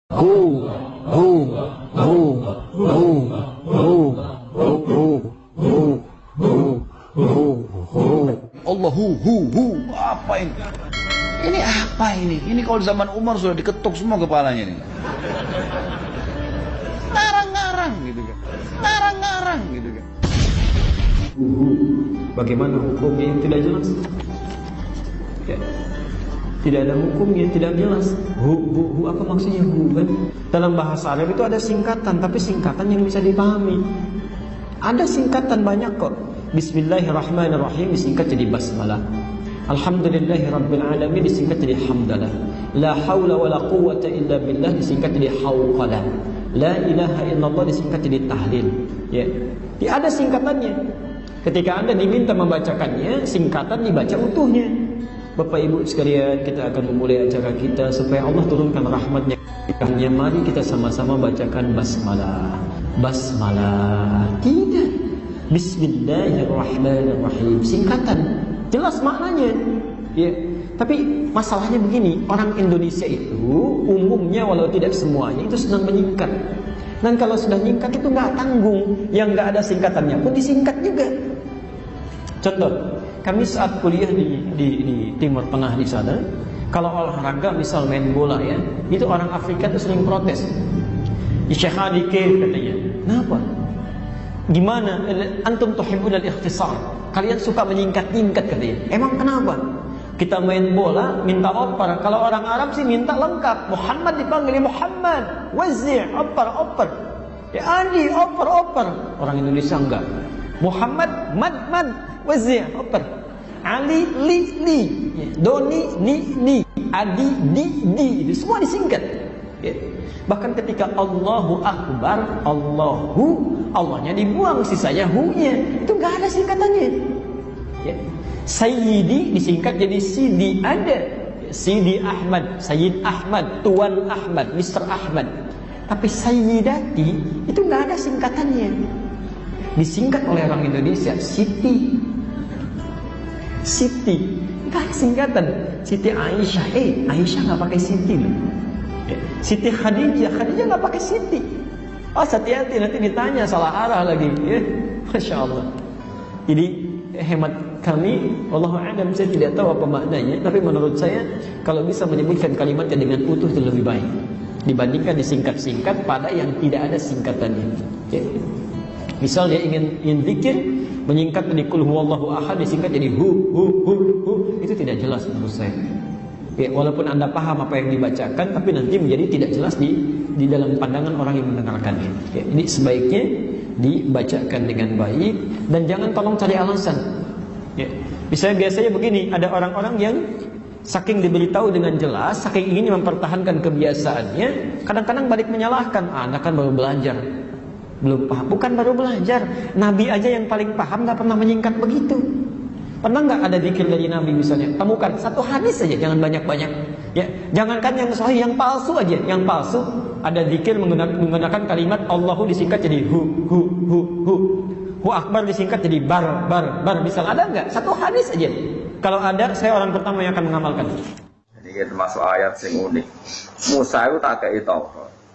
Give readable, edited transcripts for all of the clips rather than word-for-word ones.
hu hu hu hu hu Allahu hu apa ini? Ini apa ini? Ini kalau zaman Umar sudah diketuk semua kepalanya ini. Ngarang-ngarang gitu kan. Ngarang-ngarang gitu kan. Bagaimana hukumnya yang tidak jelas? Ya. Tidak ada hukum yang tidak jelas. Hu apa maksudnya hu kan? Dalam bahasa Arab itu ada singkatan, tapi singkatan yang bisa dipahami. Ada singkatan banyak kok. Bismillahirrahmanirrahim disingkat jadi basmalah. Alhamdulillahirabbil alamin disingkat jadi hamdalah. La haula wala quwwata illa billah disingkat jadi hauqalah. La ilaha illallah disingkat jadi tahlil. Ya. Ada singkatannya. Ketika Anda diminta membacakannya, singkatan dibaca utuhnya. Bapak Ibu sekalian, kita akan memulai acara kita supaya Allah turunkan rahmatnya. Mari kita sama-sama bacakan basmalah. Basmalah. Tidak. Bismillahirrahmanirrahim. Singkatan. Jelas maknanya. Ya. Tapi masalahnya begini, orang Indonesia itu umumnya walau tidak semuanya itu senang menyingkat. Dan kalau sudah nyingkat itu nggak tanggung, yang nggak ada singkatannya pun disingkat juga. Contoh, kami saat kuliah di Timur Tengah di sana, kalau olahraga misal main bola ya, itu orang Afrika itu sering protes. Isyahadike katanya. Kenapa? Gimana? Antum tuhibbun al-ikhtisar. Kalian suka menyingkat-nyingkat katanya. Emang kenapa? Kita main bola minta oper. Kalau orang Arab sih minta lengkap. Muhammad dipanggil Muhammad. Wazir, oper. Ya Andi, oper. Orang Indonesia enggak. Muhammad, mad. Wazir, oper. Ali, li. Doni, ni. Adi, di. Itu semua disingkat. Ya. Bahkan ketika Allahu Akbar, Allahnya dibuang, sisanya hu-nya. Itu enggak ada singkatannya. Ya. Sayyidi disingkat jadi Sidi, ada Sidi Ahmad, Sayyid Ahmad, Tuan Ahmad, Mr. Ahmad. Tapi Sayyidati itu nggak ada singkatannya. Disingkat oleh orang Indonesia Siti, nggak ada singkatan. Siti Aisyah, Aisyah nggak pakai Siti loh. Siti Khadijah nggak pakai Siti. Oh hati-hati nanti ditanya salah arah lagi. Ya, Masya Allah. Jadi hemat kami, wallahu a'lam, saya tidak tahu apa maknanya, tapi menurut saya kalau bisa menyebutkan kalimatnya dengan utuh itu lebih baik dibandingkan disingkat-singkat pada yang tidak ada singkatannya. Ya. Misal dia ingin zikir, menyingkat di qul huwallahu ahad disingkat jadi hu, itu tidak jelas menurut saya. Ya, walaupun Anda paham apa yang dibacakan, tapi nanti menjadi tidak jelas di dalam pandangan orang yang mendengarkannya. Ya, ini sebaiknya dibacakan dengan baik dan jangan tolong cari alasan. Ya. Biasanya begini, ada orang-orang yang saking diberitahu dengan jelas, saking ingin mempertahankan kebiasaannya, kadang-kadang balik menyalahkan. Anda kan baru belajar, belum paham. Bukan baru belajar, Nabi aja yang paling paham nggak pernah menyingkat begitu. Pernah nggak ada zikir dari Nabi misalnya? Temukan satu hadis saja, jangan banyak-banyak. Ya, jangankan yang sahih, yang palsu aja. Yang palsu ada zikir menggunakan kalimat Allahu disingkat jadi hu. Hu akbar disingkat jadi bar. Misal ada nggak? Satu hadis aja. Kalau ada, saya orang pertama yang akan mengamalkan. Jadi kita masuk ayat yang unik. Musa itu tak kayak itu.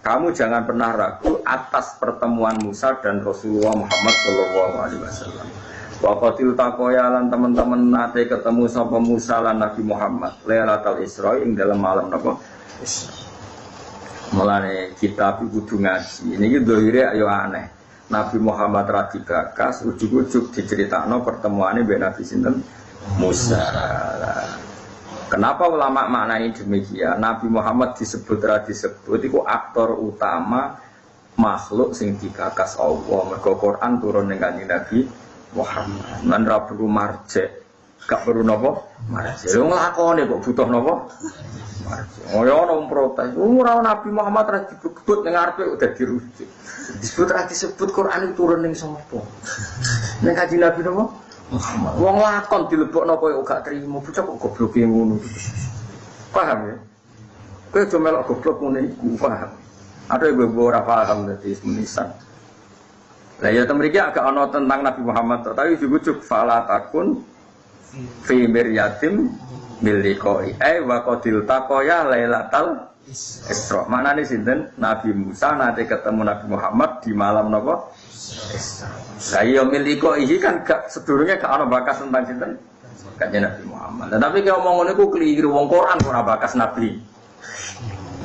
Kamu jangan pernah ragu atas pertemuan Musa dan Rasulullah Muhammad SAW. Waqatil takoya lan teman-teman nate ketemu sapa Musa lan Nabi Muhammad Lailatul Isra ing dalam malam napa Isra. Mulane kita kudu ngaji. Niki dohire ayo aneh. Nabi Muhammad ra digagas, ujug-ujug diceritakno pertemuane mbek Nabi sinten Musa. Kenapa ulama maknani demikian? Nabi Muhammad disebut iku aktor utama makhluk sing digagas Allah. Mergo Quran turun ning Kanjeng Nabi Muhammad. Lan ra perlu marjek. Gak perlu napa? Marjek. Wong lakone kok butuh napa? Marjek. Oh ya ono protes. Ora Nabi Muhammad ra disebut ning ngarepe udah dirujuk. Disebut ra disebut Quran turun ning sapa? Ning Kanjeng Nabi napa? Muhammad. Wong lakon dilebokno koyo gak trimo. Bocah kok gobloke ngono. Paham ya? Kowe aja melok goblok ngene iku, paham. Ada ibu ora paham dadi menisan. Lah ya temriki agak ana tentang Nabi Muhammad, tapi jujuk fala takun fi miryatim bil liqa'i wa qadil taqaya lailatal Isra. Maknane sinten? Nabi Musa nate ketemu Nabi Muhammad di malam napa? Isra. Lah ya miliko iki kan gak sedurunge gak ana bakas tentang sinten? Kanjeng Nabi Muhammad. Tapi ki omong ngene ku keliru, wong Quran ora bakas Nabi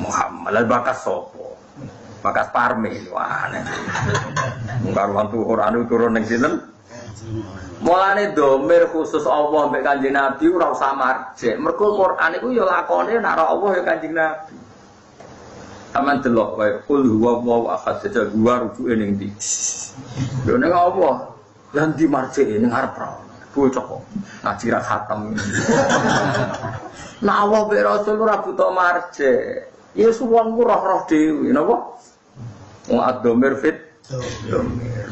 Muhammad. Lah bakas sapa? Bakas Parme wah aneh. Mung karuan Quran turun ning sinten? Mulane domir khusus Allah mbek Kanjeng Nabi ora usah marjek. Mergo Quran iku ya lakone nek ora Allah ya Kanjeng Nabi. Aman delok wae kul huwallahu ahad saja gua rujuke ning ndi. Lho ning apa? Lan di marjeke ning arep ra. Bocah kok ngaji ra khatam. Nah Allah be Rasul ora butuh marjek. Ya wong ku roh-roh dhewe napa? Wong ad-domir fit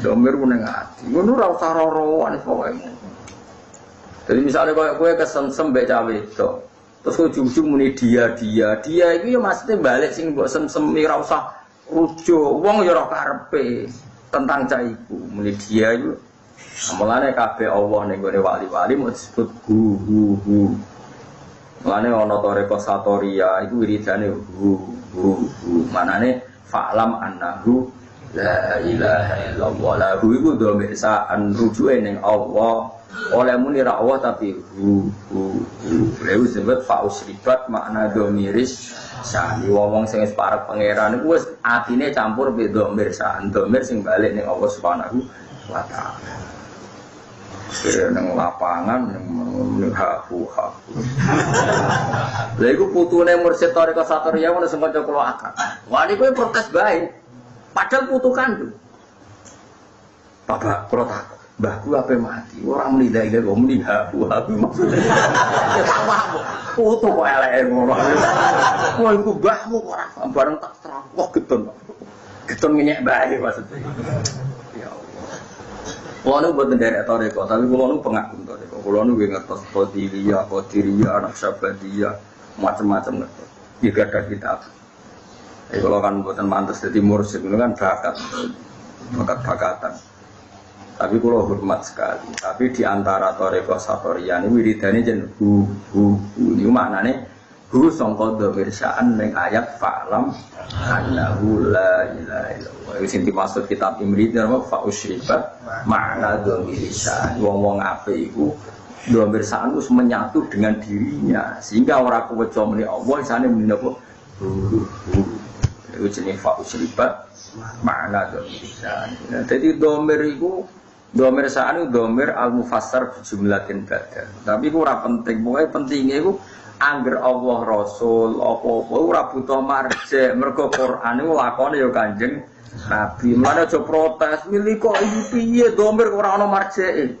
domir ku ning ati. Ngono ora usah roro-roan pokoke. Jadi misalnya kowe kesem-sem mbek cawe itu. Terus ujung-ujung muni dia itu ya maksudnya balik sing mbok sem-semi ora usah rujuk. Wong ya ora karepe tentang cah iku. Muni dia iku. Mulane kabeh Allah ning gone wali-wali mau disebut hu. Mulane ana toreko satoria iku wiridane hu. Manane fa'lam annahu la ilaha illallah. Lahu iku dhamir sa'an rujuke ning Allah. Oleh muni ra Allah tapi hu. Lha disebut fausribat makna domiris sani wong sing wis parek pangeran iku wis atine campur be domir sa'an domir sing balik ning Allah Subhanahu wa taala. Nang lapangan nang hafu. Lha iku putune mursyid Thariqah Satoriyah ngono sing kanca kula akad. Wah niku protes bae. Padahal putu kandung. Bapak kula takut mbahku ape mati, orang menidai dia kok muni hafu maksudnya. Ya sama putu kok eleke ngono. Wah iku mbahmu kok ora bareng tak terang. Wah gedon. Gedon ngenyek bae maksudnya. Ya Allah. Kulo nu mboten derek toreko, tapi kulo nu pengagum toreko. Kulo nu nggih ngertos Qadiriyah, Naqsyabandiyah, macam-macam ngertos. Iki gadah kitab. Kulo kan mboten mantes dadi mursyid, kulo kan bakat-bakatan. Tapi kalau hormat sekali. Tapi di antara Thariqah Satoriyah ini wiridane jen hu. Ini maknane hu sangka dhamir sya'an ning ayat fa'lam annahu la ilaha illallah. Iki sing dimaksud kitab Imrid napa fa usyribat makna dhamir sya'an. Wong-wong apik iku dhamir sya'an wis menyatu dengan dirinya sehingga ora keweca muni Allah isane muni napa hu. Iku jenenge fa usyribat makna dhamir sya'an. Dadi dhamir iku domir sa'an itu domir al-mufassar jumlatin badal. Tapi itu ora penting. Pokoknya pentingnya itu angger Allah Rasul apa-apa ora butuh marjek. Mergo Quran itu lakone ya Kanjeng Nabi. Mulane aja protes, milih kok iki piye domir ora ana marjeke.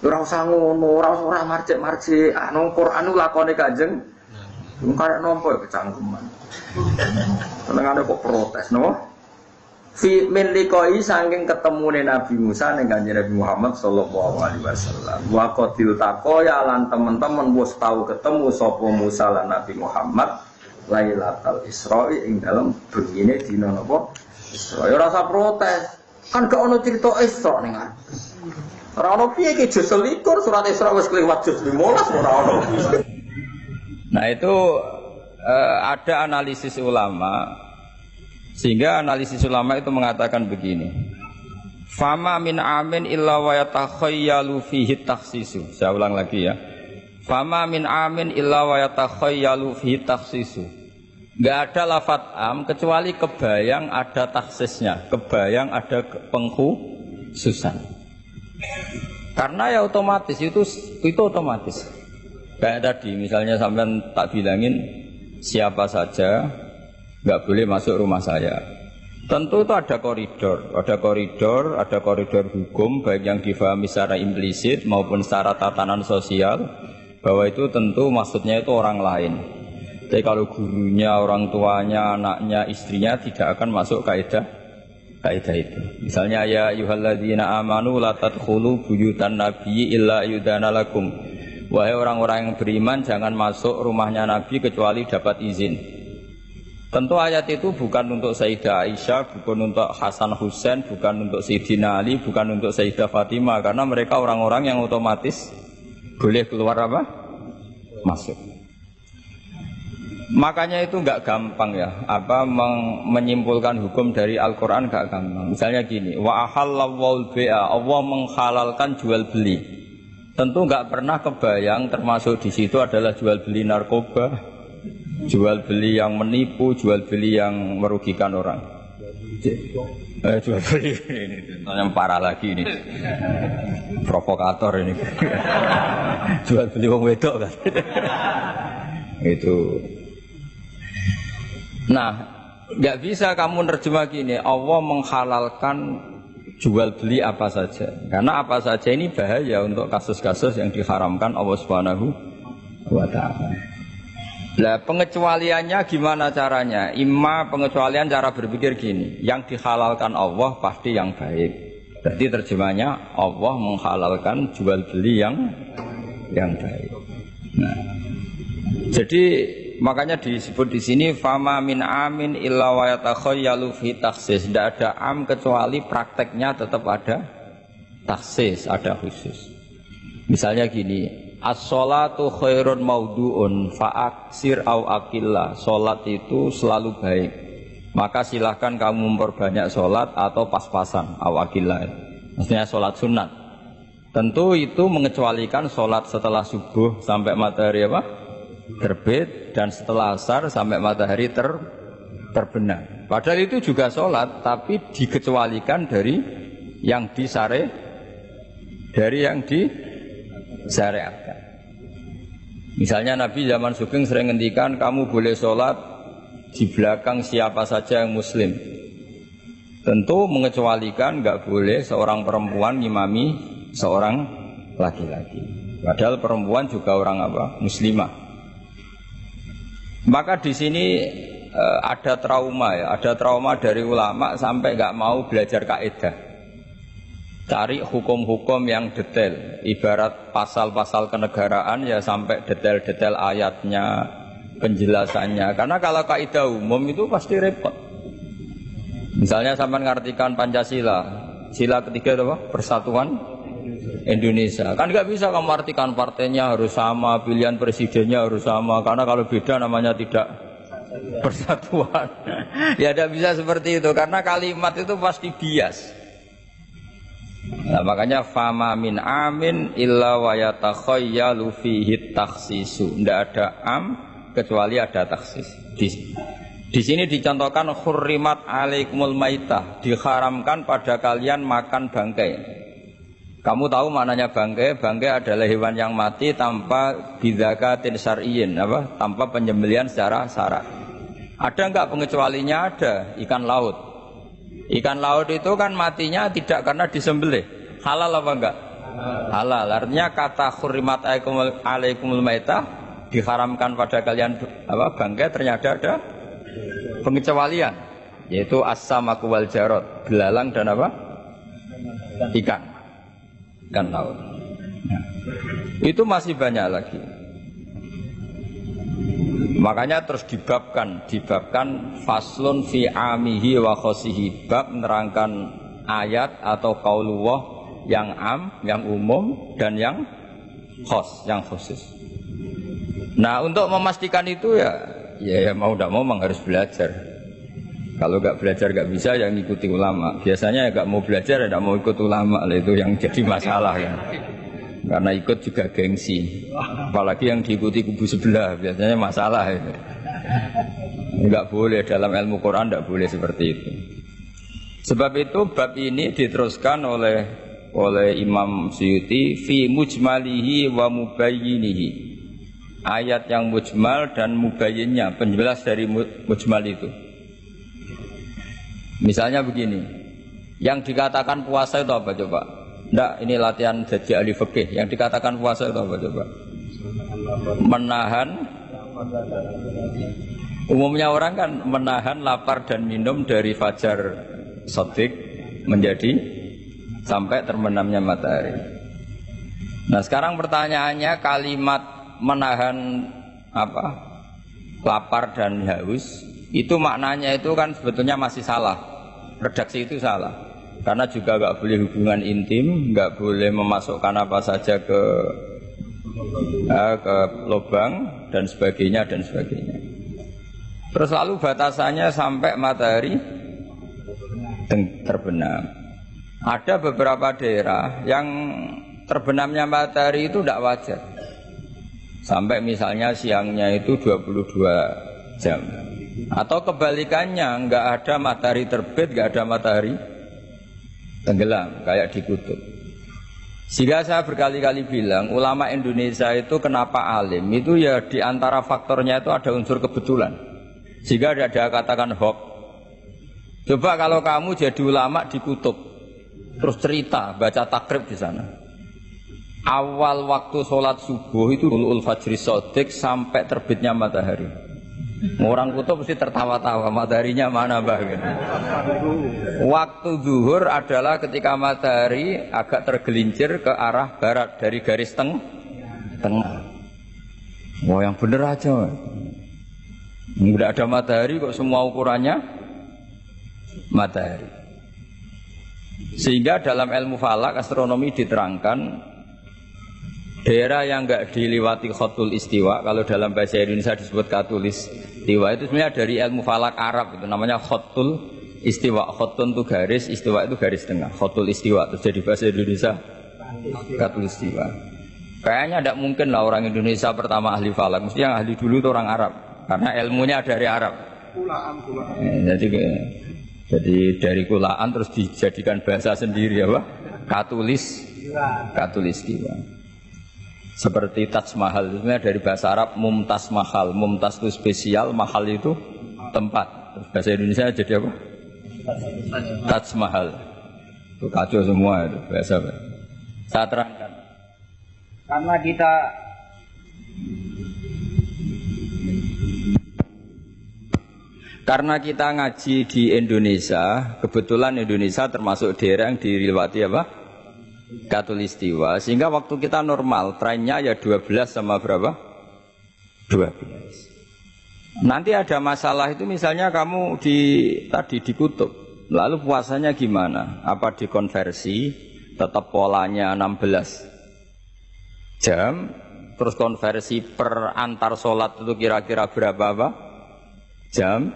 Ora usah ngono, ora marjek-marjek. Nang Quran itu lakone Kanjeng Nabi. Karek nompo kecangkeman. Senengane kok protes, no? Fi min liqai saking ketemune Nabi Musa ning Kanjeng Nabi Muhammad sallallahu alaihi wasallam. Wa qatil taqaya lan teman-teman wis tau ketemu sapa Musa lan Nabi Muhammad Lailatul Isra'i ing dalem bengine dina napa? Isra. Ya ora usah protes. Kan gak ono cerita Isra ning arep. Ora ono piye iki juz 21 surat Isra wis kliwat juz 15 ora ono. Nah itu ada analisis ulama. Sehingga analisis ulama itu mengatakan begini. Fama min amin illa wa yatakhayyalu fihi takhsisu. Saya ulang lagi ya. Fama min amin illa wa yatakhayyalu fihi takhsisu. Enggak ada lafadz am kecuali kebayang ada taksisnya, kebayang ada pengkhususan. Karena ya otomatis itu otomatis. Kayak tadi misalnya sampean tak bilangin siapa saja nggak boleh masuk rumah saya. Tentu itu ada koridor hukum baik yang difahami secara implisit maupun secara tatanan sosial bahwa itu tentu maksudnya itu orang lain. Tapi kalau gurunya, orang tuanya, anaknya, istrinya tidak akan masuk kaidah itu. Misalnya ya ayyuhalladzina amanu la tadkhulu buyutan nabiyyi illa yudana lakum. Wahai orang-orang yang beriman jangan masuk rumahnya Nabi kecuali dapat izin. Tentu ayat itu bukan untuk Sayyidah Aisyah, bukan untuk Hasan Husain, bukan untuk Sayyidina Ali, bukan untuk Sayyidah Fatimah, karena mereka orang-orang yang otomatis boleh keluar apa? Masuk. Makanya itu nggak gampang ya, menyimpulkan hukum dari Al-Quran nggak gampang. Misalnya gini, wa ahallallahu al-bai'a, Allah menghalalkan jual beli. Tentu nggak pernah kebayang termasuk di situ adalah jual beli narkoba, jual beli yang menipu, jual beli yang merugikan orang. Jual beli ini yang parah lagi ini, provokator ini. Jual beli wong wedok kan. Itu. Nah, nggak bisa kamu nerjemah gini, Allah menghalalkan jual beli apa saja. Karena apa saja ini bahaya untuk kasus-kasus yang diharamkan Allah Subhanahu wa ta'ala. Nah, pengecualiannya gimana caranya? Imma pengecualian cara berpikir gini, yang dihalalkan Allah pasti yang baik. Jadi terjemahnya Allah menghalalkan jual beli yang baik. Nah, jadi makanya disebut di sini fama min amin illa wa yatakhayyalu fi takhsis. Tidak ada am kecuali prakteknya tetap ada takhsis, ada khusus. Misalnya gini, as-sholatu khairun maudu'un fa'aksir au akillah. Sholat itu selalu baik, maka silahkan kamu memperbanyak sholat atau pas-pasan au akillah. Maksudnya sholat sunat. Tentu itu mengecualikan sholat setelah subuh sampai matahari terbit, dan setelah asar sampai matahari terbenam. Padahal itu juga sholat, tapi dikecualikan dari yang disyariatkan. Misalnya Nabi zaman Sugeng sering ngendikan kamu boleh sholat di belakang siapa saja yang muslim. Tentu mengecualikan nggak boleh seorang perempuan ngimami seorang laki-laki. Padahal perempuan juga orang muslimah. Maka di sini ada trauma ya, ada trauma dari ulama sampai nggak mau belajar kaidah, cari hukum-hukum yang detail, ibarat pasal-pasal kenegaraan ya sampai detail-detail ayatnya, penjelasannya. Karena kalau kaidah umum itu pasti repot. Misalnya sampai ngartikan Pancasila, sila ketiga itu Persatuan Indonesia. Kan nggak bisa kamu artikan partainya harus sama, pilihan presidennya harus sama, karena kalau beda namanya tidak persatuan. Ya tidak bisa seperti itu, karena kalimat itu pasti bias. Nah, makanya fama min amin illa wa yatakhayyalu fihi takhsisu. Tidak ada am kecuali ada taksis. Di sini dicontohkan hurrimat alaikumul maitah, diharamkan pada kalian makan bangkai. Kamu tahu maknanya bangkai? Bangkai adalah hewan yang mati tanpa bidzakatin syar'iyyin, tanpa penyembelihan secara syarak. Ada enggak pengecualinya? Ada. Ikan laut. Ikan laut itu kan matinya tidak karena disembelih. Halal apa enggak? Halal. Artinya kata hurrimat alaikumul maitah, diharamkan pada kalian bangkai, ternyata ada pengecualian, yaitu as-samaku wal jarad, belalang dan ikan laut. Nah, itu masih banyak lagi. Makanya terus dibabkan faslun fi amihi wa khosihi, bab menerangkan ayat atau qaulullah yang am, yang umum, dan yang khos, yang khusus. Nah, untuk memastikan itu ya mau tidak mau harus belajar. Kalau nggak belajar nggak bisa, yang ikuti ulama. Biasanya ya nggak mau belajar, ya nggak mau ikut ulama, itu yang jadi masalah ya. Karena ikut juga gengsi. Apalagi yang diikuti kubu sebelah, biasanya masalah itu. Nggak boleh dalam ilmu Quran, nggak boleh seperti itu. Sebab itu bab ini diteruskan oleh Imam Suyuti fi mujmalihi wa mubayyinihi. Ayat yang mujmal dan mubayyinnya, penjelas dari mujmal itu. Misalnya begini, yang dikatakan puasa itu apa coba? Nggak, ini latihan jadi ahli fikih. Yang dikatakan puasa itu apa coba? Menahan. Umumnya orang kan menahan lapar dan minum dari fajar shadiq menjadi sampai terbenamnya matahari. Nah, sekarang pertanyaannya, kalimat menahan lapar dan haus itu maknanya itu kan sebetulnya masih salah. Redaksi itu salah, karena juga nggak boleh hubungan intim, nggak boleh memasukkan apa saja ke lubang dan sebagainya. Terus lalu batasannya sampai matahari terbenam. Ada beberapa daerah yang terbenamnya matahari itu tidak wajar. Sampai misalnya siangnya itu 22 jam. Atau kebalikannya, nggak ada matahari terbit, nggak ada matahari tenggelam, kayak di kutub. Sehingga saya berkali-kali bilang, ulama Indonesia itu kenapa alim, itu ya diantara faktornya itu ada unsur kebetulan. Sehingga ada katakan hoax. Coba kalau kamu jadi ulama di kutub, terus cerita, baca takrib di sana. Awal waktu sholat subuh itu ulul fajri sodik sampai terbitnya matahari. Orang kutub mesti tertawa-tawa, mataharinya mana bah gitu. Waktu zuhur adalah ketika matahari agak tergelincir ke arah barat dari garis tengah. Wah, yang bener aja. Nggak ada matahari kok semua ukurannya matahari. Sehingga dalam ilmu falak astronomi diterangkan daerah yang enggak diliwati khotul istiwa, kalau dalam bahasa Indonesia disebut katulis istiwa, itu sebenarnya dari ilmu falak Arab, itu namanya khotul istiwa. Khotun itu garis, istiwa itu garis tengah. Khotul istiwa terus jadi bahasa Indonesia katulis istiwa. Kayaknya tidak mungkin lah orang Indonesia pertama ahli falak, mesti yang ahli dulu itu orang Arab, karena ilmunya dari Arab. Jadi dari kulaan terus dijadikan bahasa sendiri apa? Katulis istiwa. Seperti Taj Mahal itu dari bahasa Arab mumtaz mahal. Mumtaz itu spesial, mahal itu tempat. Bahasa Indonesia jadi apa? Taj Mahal. Itu kacau semua itu bahasa. Saya terangkan. Karena kita ngaji di Indonesia, kebetulan Indonesia termasuk daerah yang dilewati apa? Katulistiwa, sehingga waktu kita normal trennya ya 12 sama berapa? 12. Nanti ada masalah itu misalnya kamu tadi di kutub, lalu puasanya gimana? Apa dikonversi tetap polanya 16 jam, terus konversi per antar sholat itu kira-kira berapa apa? Jam?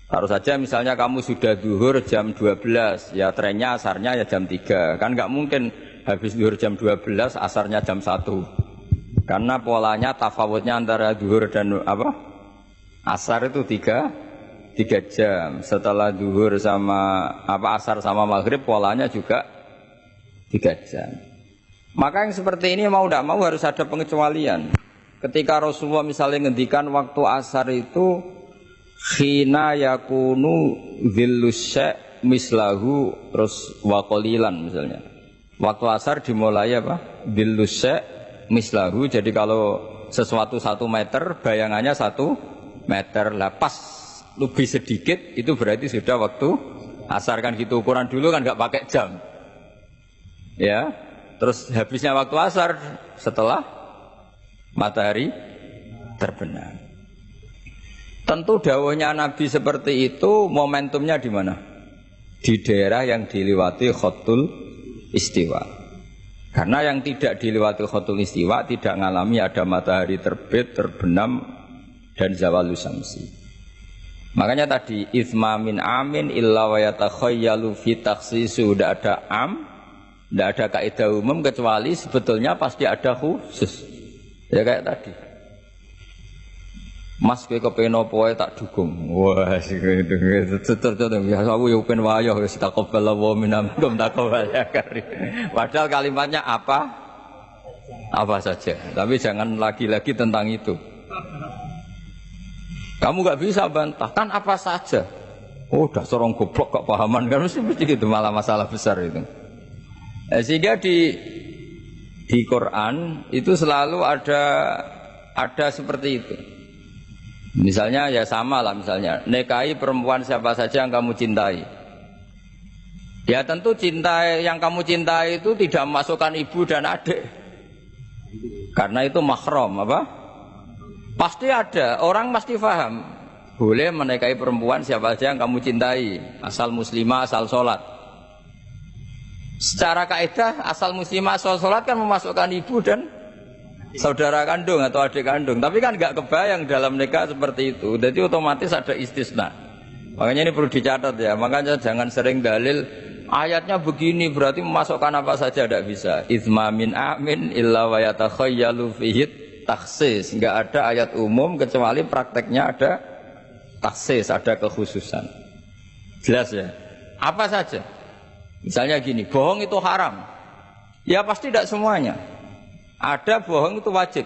Taruh saja misalnya kamu sudah zuhur jam 12, ya trennya asarnya ya jam 3. Kan nggak mungkin habis zuhur jam 12, asarnya jam 1. Karena polanya tafawutnya antara zuhur dan apa? Asar itu 3 jam. Setelah zuhur sama apa asar sama maghrib polanya juga 3 jam. Maka yang seperti ini mau tidak mau harus ada pengecualian. Ketika Rasulullah misalnya ngendikan waktu asar itu khina yakunu dhillusya mislahu terus waqalilan misalnya. Waktu asar dimulai apa? Dhillusya mislahu. Jadi kalau sesuatu 1 meter bayangannya 1 meter. Lah pas lebih sedikit itu berarti sudah waktu asar, kan gitu ukuran dulu kan nggak pakai jam. Ya. Terus habisnya waktu asar setelah matahari terbenam. Tentu dawuhnya Nabi seperti itu momentumnya di mana? Di daerah yang dilewati khotul istiwa. Karena yang tidak dilewati khotul istiwa tidak ngalami ada matahari terbit, terbenam dan zawalus syamsi. Makanya tadi itsma min amin illa wa yatakhayyalu fi takhsisu, tidak ada am, tidak ada kaidah umum kecuali sebetulnya pasti ada khusus. Ya kayak tadi. Mas kowe kepen opo ae tak dukung. Wah, contoh ya aku yo pengen wayo wis taqabbala wa minkum taqabbala kari. Padahal kalimatnya apa? Apa saja. Tapi jangan lagi-lagi tentang itu. Kamu enggak bisa bantah, kan apa saja. Oh, dasar orang goblok kok pahaman kan mesti gitu, malah masalah besar itu. Sehingga di Quran itu selalu ada seperti itu. Misalnya ya sama lah, misalnya nikahi perempuan siapa saja yang kamu cintai. Ya tentu cinta yang kamu cintai itu tidak memasukkan ibu dan adik, karena itu mahram apa? Pasti ada, orang pasti paham. Boleh menikahi perempuan siapa saja yang kamu cintai, asal muslimah, asal sholat. Secara kaidah asal muslimah asal sholat kan memasukkan ibu dan saudara kandung atau adik kandung. Tapi kan nggak kebayang dalam nikah seperti itu. Jadi otomatis ada istisna. Makanya ini perlu dicatat ya. Makanya jangan sering dalil ayatnya begini berarti memasukkan apa saja, tidak bisa. Itsma min amin illa wa yatakhayyalu fihi takhsis. Nggak ada ayat umum kecuali prakteknya ada takhsis, ada kekhususan. Jelas ya? Apa saja. Misalnya gini, bohong itu haram. Ya pasti tidak semuanya. Ada bohong itu wajib.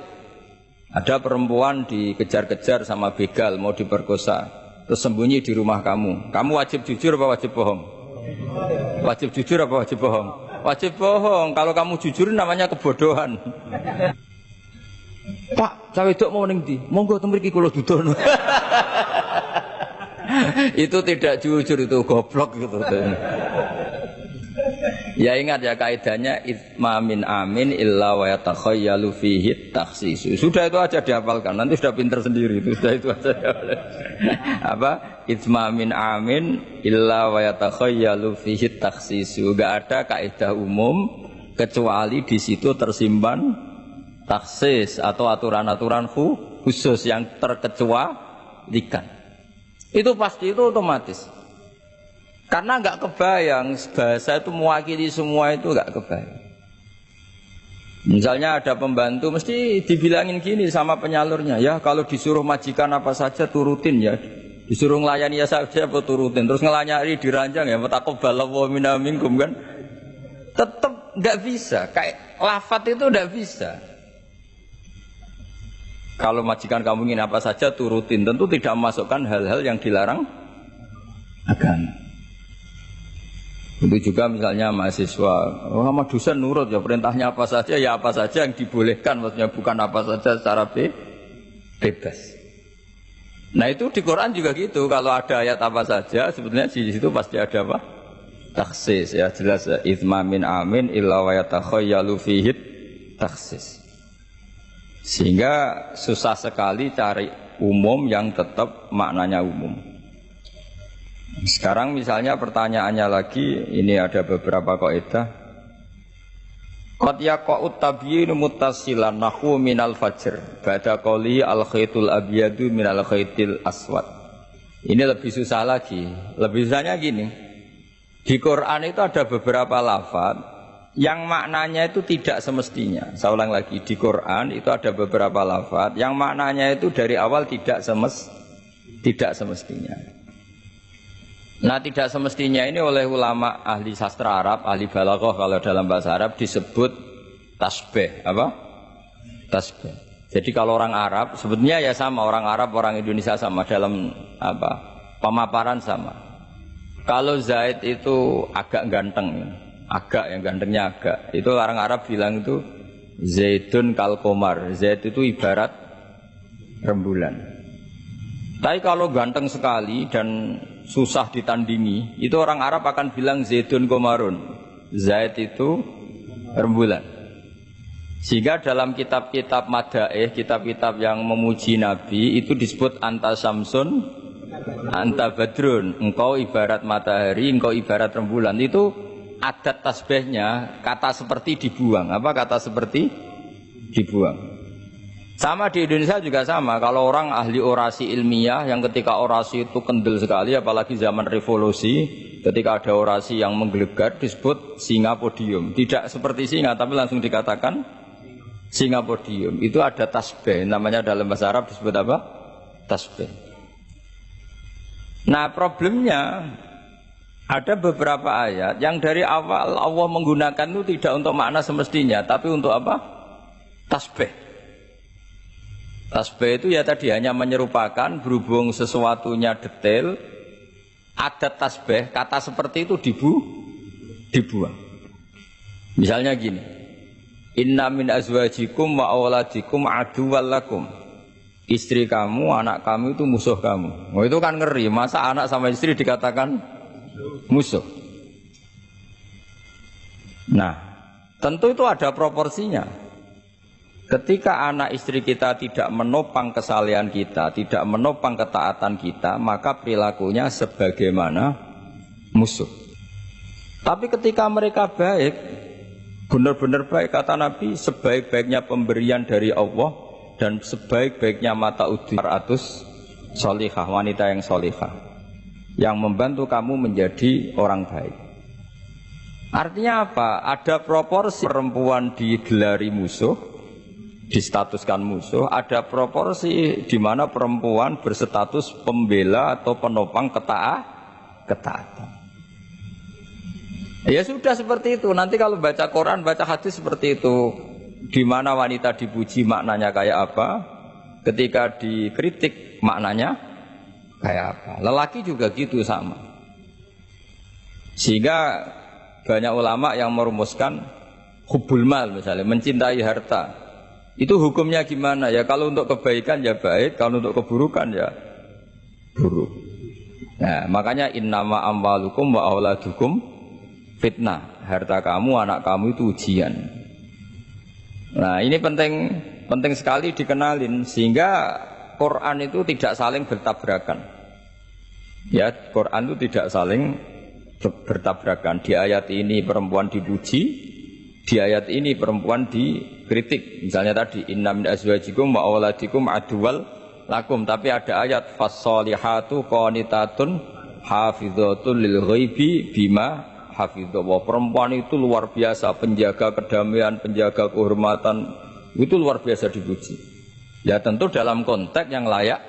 Ada perempuan dikejar-kejar sama begal mau diperkosa, terus sembunyi di rumah kamu. Kamu wajib jujur apa wajib bohong? Wajib jujur apa wajib bohong? Wajib bohong. Kalau kamu jujur namanya kebodohan. Pak, cawe dok mau ning ndi? Monggo teng mriki kula dudono. Itu tidak jujur, itu goblok gitu. Ya ingat ya kaidahnya itsma min amin illa wa yatakhayyalu fihi takhsis. Sudah itu aja dihafalkan, nanti sudah pinter sendiri itu, sudah itu aja. Apa? Itsma min amin illa wa yatakhayyalu fihi takhsis. Enggak ada kaidah umum kecuali di situ tersimpan takhsis atau aturan-aturan khusus yang terkecualikan. Itu pasti, itu otomatis. Karena nggak kebayang bahasa itu mewakili semua, itu nggak kebayang. Misalnya ada pembantu mesti dibilangin gini sama penyalurnya, ya kalau disuruh majikan apa saja turutin ya, disuruh ngelayani ya saja apa turutin, terus ngelayani diranjang ya taqabbalallahu minna minkum kan, tetap nggak bisa. Kayak lafat itu nggak bisa. Kalau majikan kamu ingin apa saja turutin, tentu tidak memasukkan hal-hal yang dilarang agama. Itu juga misalnya mahasiswa, sama dosen nurut ya perintahnya apa saja, ya apa saja yang dibolehkan, maksudnya bukan apa saja secara bebas. Nah itu di Quran juga gitu, kalau ada ayat apa saja, sebetulnya di situ pasti ada apa? Takhsis ya, jelas ya. Itsma min amin illa wa yatakhayyalu fihi takhsis. Sehingga susah sekali cari umum yang tetap maknanya umum. Sekarang misalnya pertanyaannya lagi, ini ada beberapa kaidah. Qad yaqa'ut tabyinu muttasilan nahwu minal fajr ba'da qawli al-khaitul abyadu minal khaitil aswad. Ini lebih susah lagi. Lebih susahnya gini. Di Quran itu ada beberapa lafaz yang maknanya itu tidak semestinya. Saya ulang lagi, di Quran itu ada beberapa lafaz yang maknanya itu dari awal tidak semestinya. Nah, tidak semestinya ini oleh ulama ahli sastra Arab, ahli balaghah kalau dalam bahasa Arab disebut tasbih. Apa? Tasbih. Jadi kalau orang Arab sebetulnya ya sama, orang Arab, orang Indonesia sama dalam apa? Pemaparan sama. Kalau Zaid itu agak ganteng, agak yang gantengnya agak, itu orang Arab bilang itu Zaidun kal qamar. Zaid itu ibarat rembulan. Tapi kalau ganteng sekali dan susah ditandingi, itu orang Arab akan bilang Zaidun qamarun. Zaid itu rembulan. Sehingga dalam kitab-kitab madaih, kitab-kitab yang memuji Nabi itu disebut anta samsun, anta badrun. Engkau ibarat matahari, engkau ibarat rembulan. Itu adat tasbihnya kata seperti dibuang. Apa kata seperti dibuang? Sama di Indonesia juga sama. Kalau orang ahli orasi ilmiah yang ketika orasi itu kendel sekali, apalagi zaman revolusi, ketika ada orasi yang menggelegar disebut singa podium. Tidak seperti singa tapi langsung dikatakan singa podium. Itu ada tasbih, namanya dalam bahasa Arab disebut apa? Tasbih. Nah problemnya ada beberapa ayat yang dari awal Allah menggunakan itu tidak untuk makna semestinya, tapi untuk apa? Tasbih. Tasbih itu ya tadi hanya menyerupakan, berhubung sesuatunya detail, adat tasbih, kata seperti itu dibuang. Misalnya gini, inna min azwajikum wa awladikum aduwwal lakum. Istri kamu, anak kamu itu musuh kamu. Oh, itu kan ngeri, masa anak sama istri dikatakan musuh. Nah, tentu itu ada proporsinya. Ketika anak istri kita tidak menopang kesalehan kita, tidak menopang ketaatan kita, maka perilakunya sebagaimana musuh. Tapi ketika mereka baik, Benar-benar baik kata Nabi, sebaik-baiknya pemberian dari Allah dan sebaik-baiknya mata uji 400 solihah, wanita yang solihah yang membantu kamu menjadi orang baik. Artinya apa? Ada proporsi perempuan digelari musuh, distatuskan musuh, ada proporsi di mana perempuan berstatus pembela atau penopang ketaatan. Ya sudah seperti itu. Nanti kalau baca Quran, baca hadis seperti itu. Di mana wanita dipuji maknanya kayak apa, ketika dikritik maknanya kayak apa. Lelaki juga gitu sama. Sehingga banyak ulama yang merumuskan hubbul mal misalnya, mencintai harta. Itu hukumnya gimana? Ya kalau untuk kebaikan ya baik, kalau untuk keburukan ya buruk. Nah, makanya innama amwalukum wa auladukum fitnah. Harta kamu, anak kamu itu ujian. Nah, ini penting sekali dikenalin sehingga Quran itu tidak saling bertabrakan. Ya, Quran itu tidak saling bertabrakan. Di ayat ini perempuan dipuji, di ayat ini perempuan dikritik. Misalnya tadi inna min azwajikum wa auladikum aduwal lakum, tapi ada ayat fassolihatu qanitatun hafizatun lil ghaibi bima hafizallah. Perempuan itu luar biasa, penjaga kedamaian, penjaga kehormatan, itu luar biasa dipuji. Ya tentu dalam konteks yang layak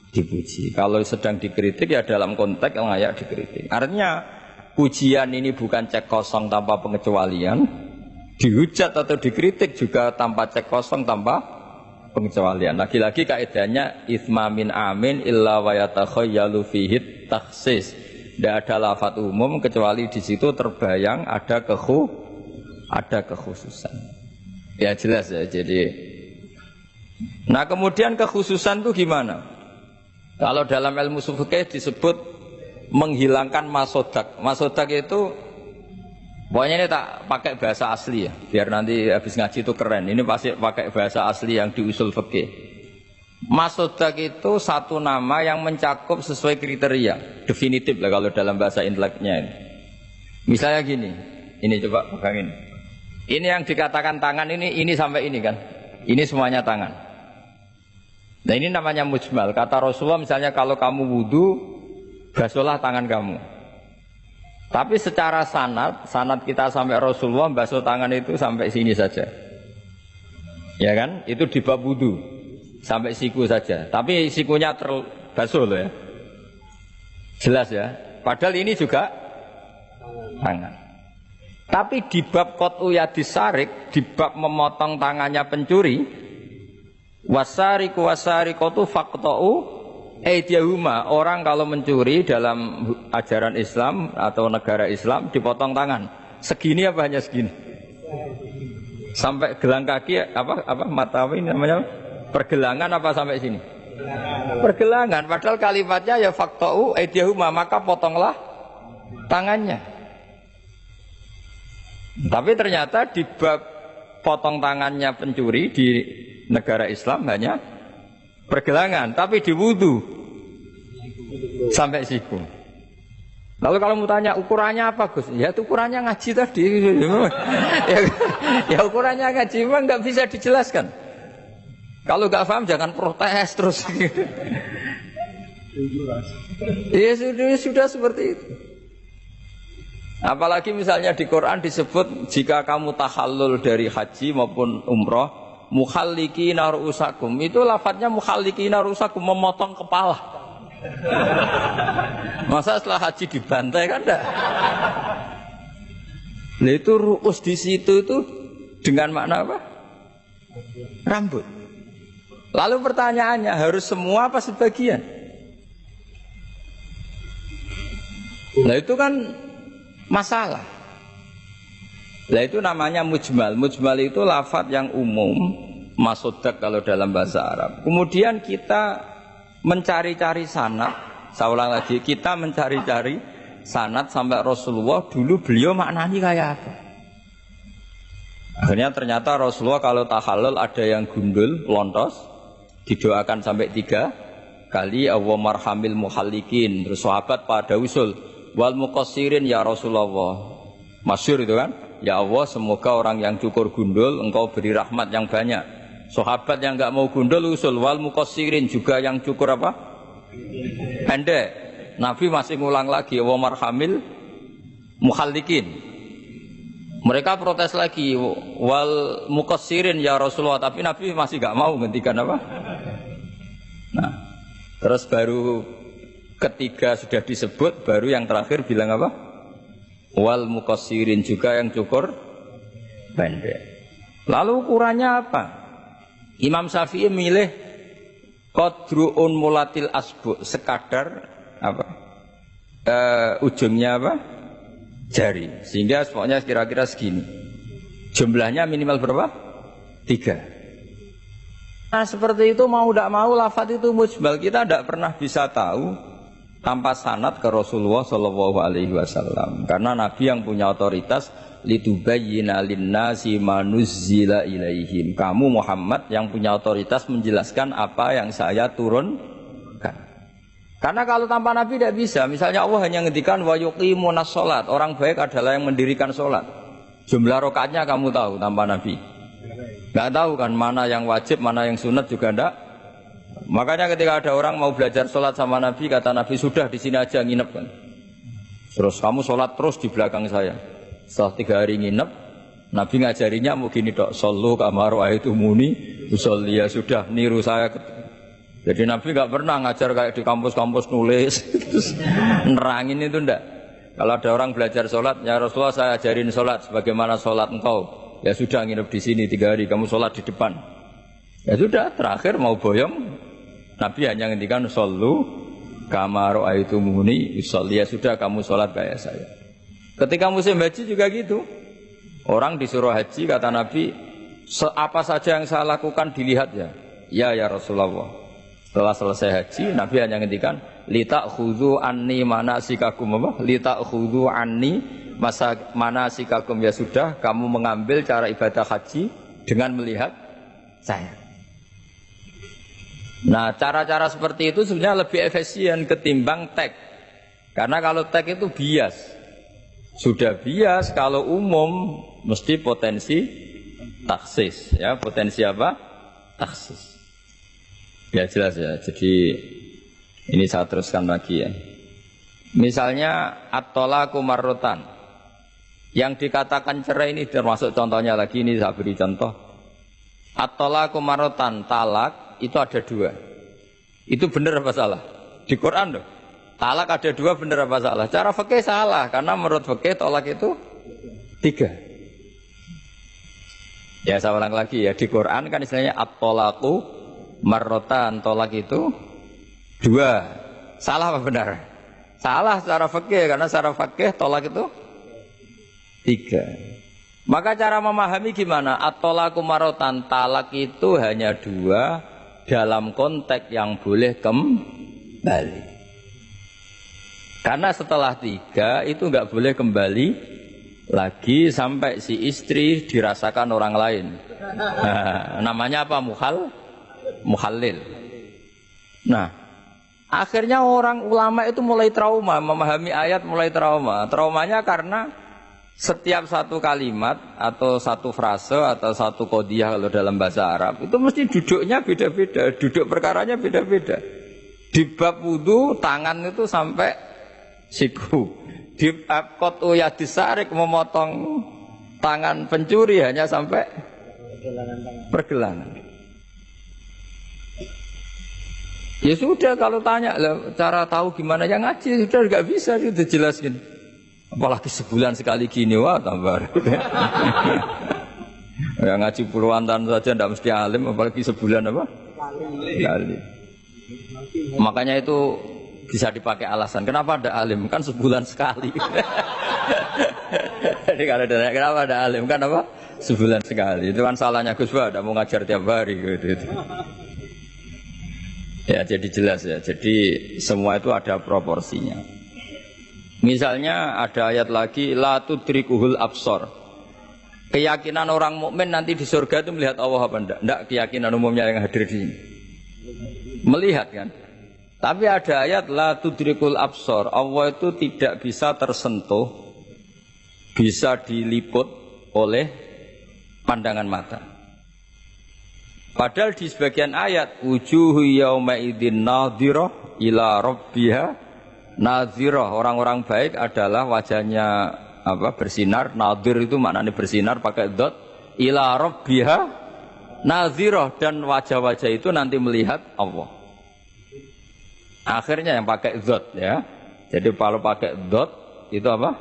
dipuji. Kalau sedang dikritik ya dalam konteks yang layak dikritik. Artinya pujian ini bukan cek kosong tanpa pengecualian, dihujat atau dikritik juga tanpa cek kosong tanpa pengecualian. Lagi-lagi kaidahnya itsma min amin illa wa yatakhayyalu fihi takhsis. Tidak ada lafadz umum kecuali di situ terbayang ada kekhususan. Ya jelas ya. Jadi, nah kemudian kekhususan itu gimana? Kalau dalam ilmu fikih disebut menghilangkan masodak. Masodak itu pokoknya ini tak pakai bahasa asli ya, biar nanti habis ngaji itu keren. Ini pasti pakai bahasa asli yang di usul fikih. Masodak itu satu nama yang mencakup sesuai kriteria definitif lah kalau dalam bahasa inteleknya ini. Misalnya gini, ini coba pegangin. Ini yang dikatakan tangan ini sampai ini kan, ini semuanya tangan. Nah ini namanya mujmal. Kata Rasulullah misalnya kalau kamu wudu, basuhlah tangan kamu. Tapi secara sanad kita sampai Rasulullah basuh tangan itu sampai sini saja. Ya kan? Itu di bab wudu. Sampai siku saja. Tapi sikunya terbasuh loh ya. Jelas ya. Padahal ini juga tangan. Tapi di bab qat'u yadis sarik, di bab memotong tangannya pencuri, wasariqu wasariqatu faqta'u aydiyahuma. Orang kalau mencuri dalam ajaran Islam atau negara Islam dipotong tangan. Segini apa hanya segini? Sampai gelang kaki apa mata ini namanya? Pergelangan apa sampai sini? Pergelangan. Padahal kalimatnya ya faqta'u aydiyahuma, maka potonglah tangannya. Tapi ternyata di bab potong tangannya pencuri di negara Islam hanya pergelangan, tapi di wudu sampai siku. Lalu kalau mau tanya ukurannya apa Gus? Ya itu ukurannya ngaji tadi. ya ukurannya ngaji memang nggak bisa dijelaskan. Kalau nggak paham jangan protes terus. Ya sudah seperti itu. Apalagi misalnya di Quran disebut jika kamu tahallul dari haji maupun umroh, mukhallikina ru'usakum. Itu lafadznya mukhallikina ru'usakum, memotong kepala. Masa setelah haji dibantai kan enggak? Nah itu ru'us di situ itu dengan makna apa? Rambut. Lalu pertanyaannya harus semua apa sebagian? Nah itu kan masalah. Nah itu namanya mujmal. Mujmal itu lafadz yang umum, masodak kalau dalam bahasa Arab. Kemudian kita mencari-cari sanad. Saya ulang lagi, kita mencari-cari sanad sampai Rasulullah dulu beliau maknanya kayak apa. Akhirnya ternyata Rasulullah kalau tahallul ada yang gundul, lontos, didoakan sampai 3 kali, Allahumma marhamil muhallikin. Terus sahabat pada usul wal muqassirin ya Rasulullah. Masyhur itu kan? Ya Allah, semoga orang yang cukur gundul engkau beri rahmat yang banyak. Sahabat yang enggak mau gundul usul wal muqassirin, juga yang cukur apa? Pendek. Nabi masih ngulang lagi wa marhamil mukhallikin. Mereka protes lagi wal muqassirin ya Rasulullah, tapi Nabi masih enggak mau ngendikan apa? Nah, terus baru ketiga sudah disebut, baru yang terakhir bilang apa? Wal muqassirin, juga yang cukur pendek. Lalu ukurannya apa? Imam Syafi'i milih qadruun mulatil asbu, sekadar apa? Ujungnya apa? Jari. Sehingga pokoknya kira-kira segini. Jumlahnya minimal berapa? 3. Nah seperti itu mau tidak mau lafadz itu mujmal. Kita tidak pernah bisa tahu tanpa sanad ke Rasulullah Shallallahu Alaihi Wasallam. Karena Nabi yang punya otoritas litubayyina linnasi ma nuzzila ilaihim. Kamu Muhammad yang punya otoritas menjelaskan apa yang saya turunkan. Karena kalau tanpa Nabi tidak bisa. Misalnya Allah hanya ngendikan wa yuqimunas sholat. Orang baik adalah yang mendirikan sholat. Jumlah rakaatnya kamu tahu tanpa Nabi. Nggak tahu kan mana yang wajib, mana yang sunat juga enggak. Makanya ketika ada orang mau belajar sholat sama Nabi, kata Nabi sudah di sini aja nginep kan. Terus kamu sholat terus di belakang saya. Setelah 3 hari nginep, Nabi ngajarinya mau gini dok. Sallu kama ra'aitumuni usolli, ya sudah niru saya. Jadi Nabi nggak pernah ngajar kayak di kampus-kampus nulis, terus nerangin itu ndak. Kalau ada orang belajar sholat, ya Rasulullah saya ajarin sholat, sebagaimana sholat engkau. Ya sudah nginep di sini 3 hari, kamu sholat di depan. Ya sudah, terakhir mau boyong, Nabi hanya ngendikan sallu kama ra'aitumuni usolli, ya sudah kamu sholat kayak saya. Ketika musim haji juga gitu. Orang disuruh haji, kata Nabi, apa saja yang saya lakukan dilihat ya. Ya Rasulullah. Setelah selesai haji, Nabi hanya ngendikan litakhudhu anni manasikakum apa? Litakhudhu anni manasikakum, ya sudah kamu mengambil cara ibadah haji dengan melihat saya. Nah, cara-cara seperti itu sebenarnya lebih efisien ketimbang tag. Karena kalau tag itu bias. Sudah bias, kalau umum mesti potensi taksis, ya, potensi apa? Taksis. Ya jelas ya, jadi ini saya teruskan lagi ya. Misalnya at-thalaqu marratan, yang dikatakan cerai ini termasuk contohnya lagi, ini saya beri contoh. At-thalaqu marratan, talak itu ada 2. Itu benar apa salah? Di Quran loh. Talak ada 2 benar apa salah? Cara fikih salah, karena menurut fikih talak itu 3. Ya saya ulang lagi ya, di Quran kan istilahnya at-thalaqu marrotan, tolak itu 2. Salah apa benar? Salah secara fikih, karena secara fikih tolak itu 3. Maka cara memahami gimana? At-tolaqu marrotan, talak itu hanya 2 dalam konteks yang boleh kembali. Karena setelah 3 itu nggak boleh kembali lagi sampai si istri dirasakan orang lain. Nah, namanya apa? Muhallil. Nah, akhirnya orang ulama itu mulai trauma, memahami ayat mulai trauma. Traumanya karena setiap satu kalimat atau satu frase atau satu qodiyah kalau dalam bahasa Arab itu mesti duduknya beda-beda, duduk perkaranya beda-beda. Di bab wudu tangan itu sampai siku. Di bab qat'u yadisarik memotong tangan pencuri hanya sampai pergelangan. Ya sudah, kalau tanya cara tahu gimana yang ngaji sudah nggak bisa itu jelasin. Apalagi sebulan sekali gini, wah tambah. Ya ngaji puluhan tahun saja tidak mesti alim, apalagi sebulan apa? Sekali. Makanya itu bisa dipakai alasan. Kenapa ada alim? Kan sebulan sekali. Jadi kalau ada kenapa ada alim? Kan apa? Sebulan sekali. Itu kan salahnya Gus Ba, tidak mau ngajar tiap hari gitu. Ya jadi jelas ya, jadi semua itu ada proporsinya. Misalnya ada ayat lagi la tudrikuhul absor. Keyakinan orang mukmin nanti di surga itu melihat Allah apa enggak? Enggak, keyakinan umumnya yang hadir di sini. Melihat kan? Tapi ada ayat la tudrikul absor. Allah itu tidak bisa tersentuh, bisa diliput oleh pandangan mata. Padahal di sebagian ayat wujuhu yauma idzin nadhirah ila rabbiha nadhirah. Orang-orang baik adalah wajahnya bersinar. Nadhir itu maknanya bersinar pakai dot. Ila rabbiha nadhirah, dan wajah-wajah itu nanti melihat Allah. Akhirnya yang pakai dot ya. Jadi kalau pakai dot itu apa?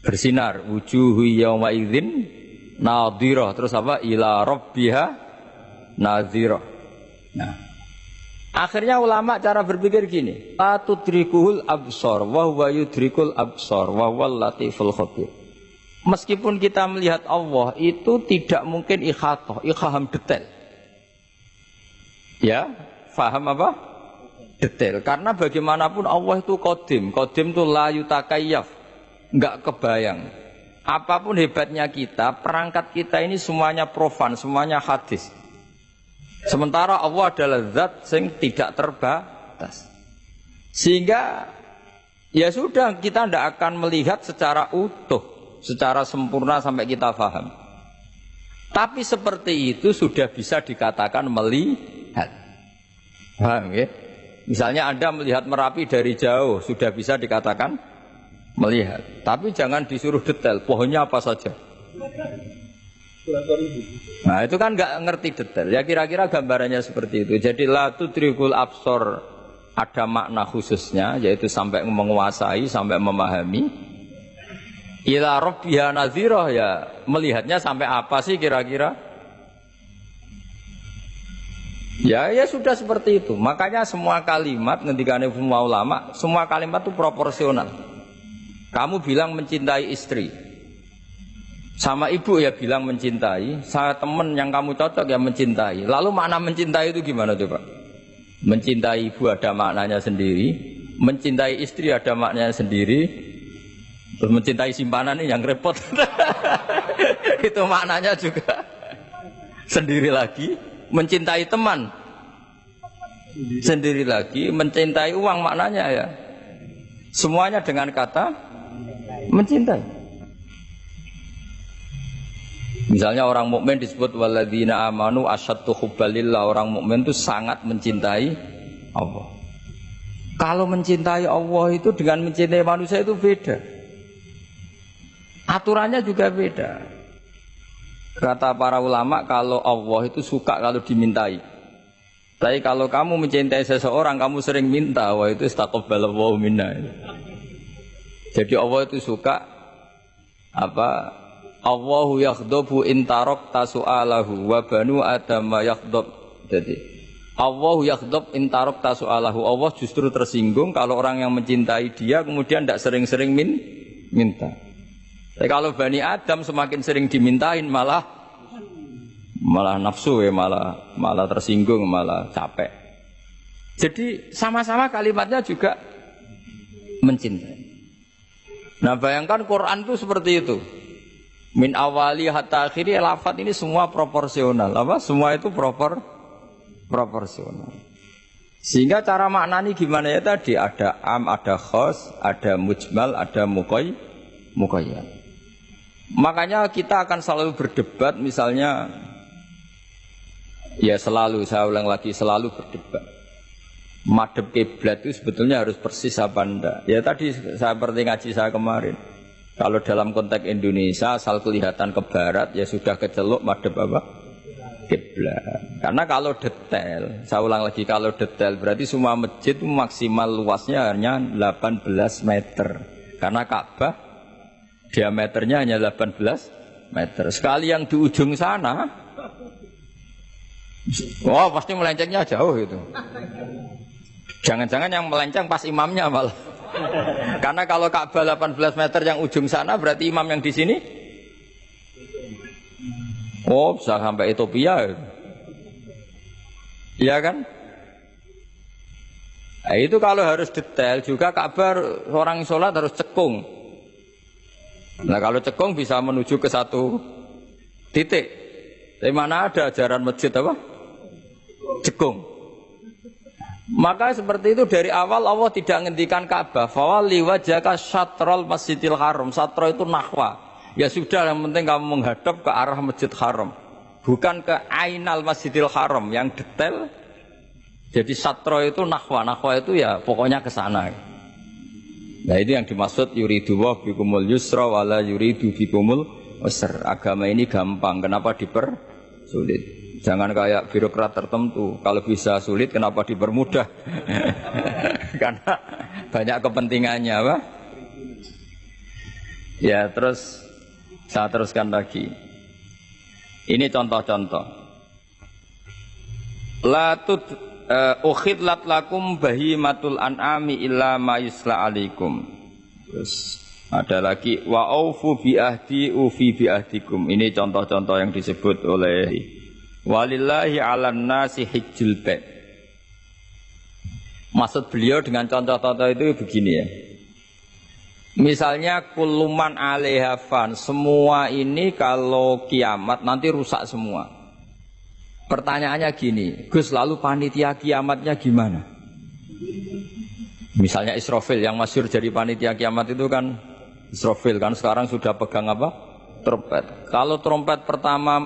Bersinar. Wujuhu yauma idzin nadhirah. Terus apa? Ila rabbiha nadhirah. Nah, akhirnya ulama cara berpikir gini, la tudrikuhul absar wa huwa yudrikul absar wa huwal latiful khabir. Meskipun kita melihat Allah itu tidak mungkin ikhaham detail. Ya, faham apa? Detail. Karena bagaimanapun Allah itu qadim. Qadim itu la yutakayyaf. Enggak kebayang. Apapun hebatnya kita, perangkat kita ini semuanya profan, semuanya hadis. Sementara Allah adalah zat yang tidak terbatas. Sehingga ya sudah, kita tidak akan melihat secara utuh, secara sempurna sampai kita paham. Tapi seperti itu sudah bisa dikatakan melihat. Paham ya? Misalnya Anda melihat Merapi dari jauh, sudah bisa dikatakan melihat. Tapi jangan disuruh detail, pohonnya apa saja. Nah itu kan nggak ngerti detail. Ya kira-kira gambarannya seperti itu. Jadi la tudrikul absor ada makna khususnya, yaitu sampai menguasai, sampai memahami. Ila rabbiha nadhirah, ya melihatnya sampai apa sih kira-kira? Ya sudah seperti itu. Makanya semua kalimat ngendikane semua ulama, semua kalimat itu proporsional. Kamu bilang mencintai istri, sama ibu ya bilang mencintai, sama teman yang kamu cocok ya mencintai. Lalu makna mencintai itu gimana coba? Mencintai ibu ada maknanya sendiri, mencintai istri ada maknanya sendiri, terus mencintai simpanan ini yang repot. Itu maknanya juga sendiri lagi. Mencintai teman sendiri lagi, mencintai uang maknanya ya semuanya dengan kata mencintai. Misalnya orang mukmin disebut walladzina amanu asyaddu hubbalillah, orang mukmin itu sangat mencintai Allah. Kalau mencintai Allah itu dengan mencintai manusia itu beda. Aturannya juga beda. Kata para ulama, kalau Allah itu suka kalau dimintai. Tapi kalau kamu mencintai seseorang, kamu sering minta, wah itu istaqabbalallahu minna. Jadi Allah itu suka Allahu yakhdobu intarok tasu'alahu wa banu adama yakhdab. Jadi Allahu yakhdob intarok tasu'alahu. Allah justru tersinggung kalau orang yang mencintai dia kemudian tidak sering-sering minta. Tapi kalau Bani Adam semakin sering dimintain malah nafsu ya, malah tersinggung, malah capek. Jadi sama-sama kalimatnya juga mencintai. Nah bayangkan Quran itu seperti itu. Min awali hatta akhiri, lafaz ini semua proporsional. Semua itu proporsional. Sehingga cara maknani gimana ya tadi, ada am, ada khos, ada mujmal, ada muqayyad. Makanya kita akan selalu berdebat, misalnya ya selalu, saya ulang lagi, selalu berdebat. Madhab kiblat itu sebetulnya harus persis apa enggak? Ya tadi saya seperti ngaji saya kemarin. Kalau dalam konteks Indonesia asal kelihatan ke barat ya sudah keceluk madhab apa? Kiblat. Karena kalau detail, saya ulang lagi, kalau detail berarti semua masjid itu maksimal luasnya hanya 18 meter. Karena Ka'bah diameternya hanya 18 meter. Sekali yang di ujung sana, wah pasti melencengnya jauh itu. Jangan-jangan yang melenceng pas imamnya malah. Karena kalau Ka'bah 18 meter yang ujung sana, berarti imam yang di sini, oh bisa sampai Ethiopia. Iya kan? Nah, itu kalau harus detail juga Ka'bah orang sholat harus cekung. Nah kalau cekung bisa menuju ke satu titik. Tapi mana ada ajaran masjid apa? Cekung. Maka seperti itu dari awal Allah tidak menghentikan Ka'bah. Fawalli wajhaka syatrul masjidil haram. Satra itu nahwa. Ya sudah, yang penting kamu menghadap ke arah Masjid Haram, bukan ke Ainal Masjidil Haram yang detail. Jadi satro itu nahwa itu ya pokoknya ke sana. Nah itu yang dimaksud yuridu wa bikumul yusra wala yuridu bikumul usr. Agama ini gampang, kenapa dipersulit? Jangan kayak birokrat tertentu, kalau bisa sulit kenapa dipermudah? Karena banyak kepentingannya, apa? Ya terus saya teruskan lagi. Ini contoh-contoh. Ukhidlat lakum bahimatul an'ami illa ma yusla alaikum. Terus ada lagi wa aufu bi ahdi ufi bi ahdikum. Ini contoh-contoh yang disebut oleh walillahi 'alan nasi hijjul bait. Maksud beliau dengan contoh-contoh itu begini ya. Misalnya kuluman 'alaiha fan, semua ini kalau kiamat nanti rusak semua. Pertanyaannya gini, Gus, lalu panitia kiamatnya gimana? Misalnya Israfil yang masyhur jadi panitia kiamat itu kan Israfil kan sekarang sudah pegang apa? Trompet. Kalau trompet pertama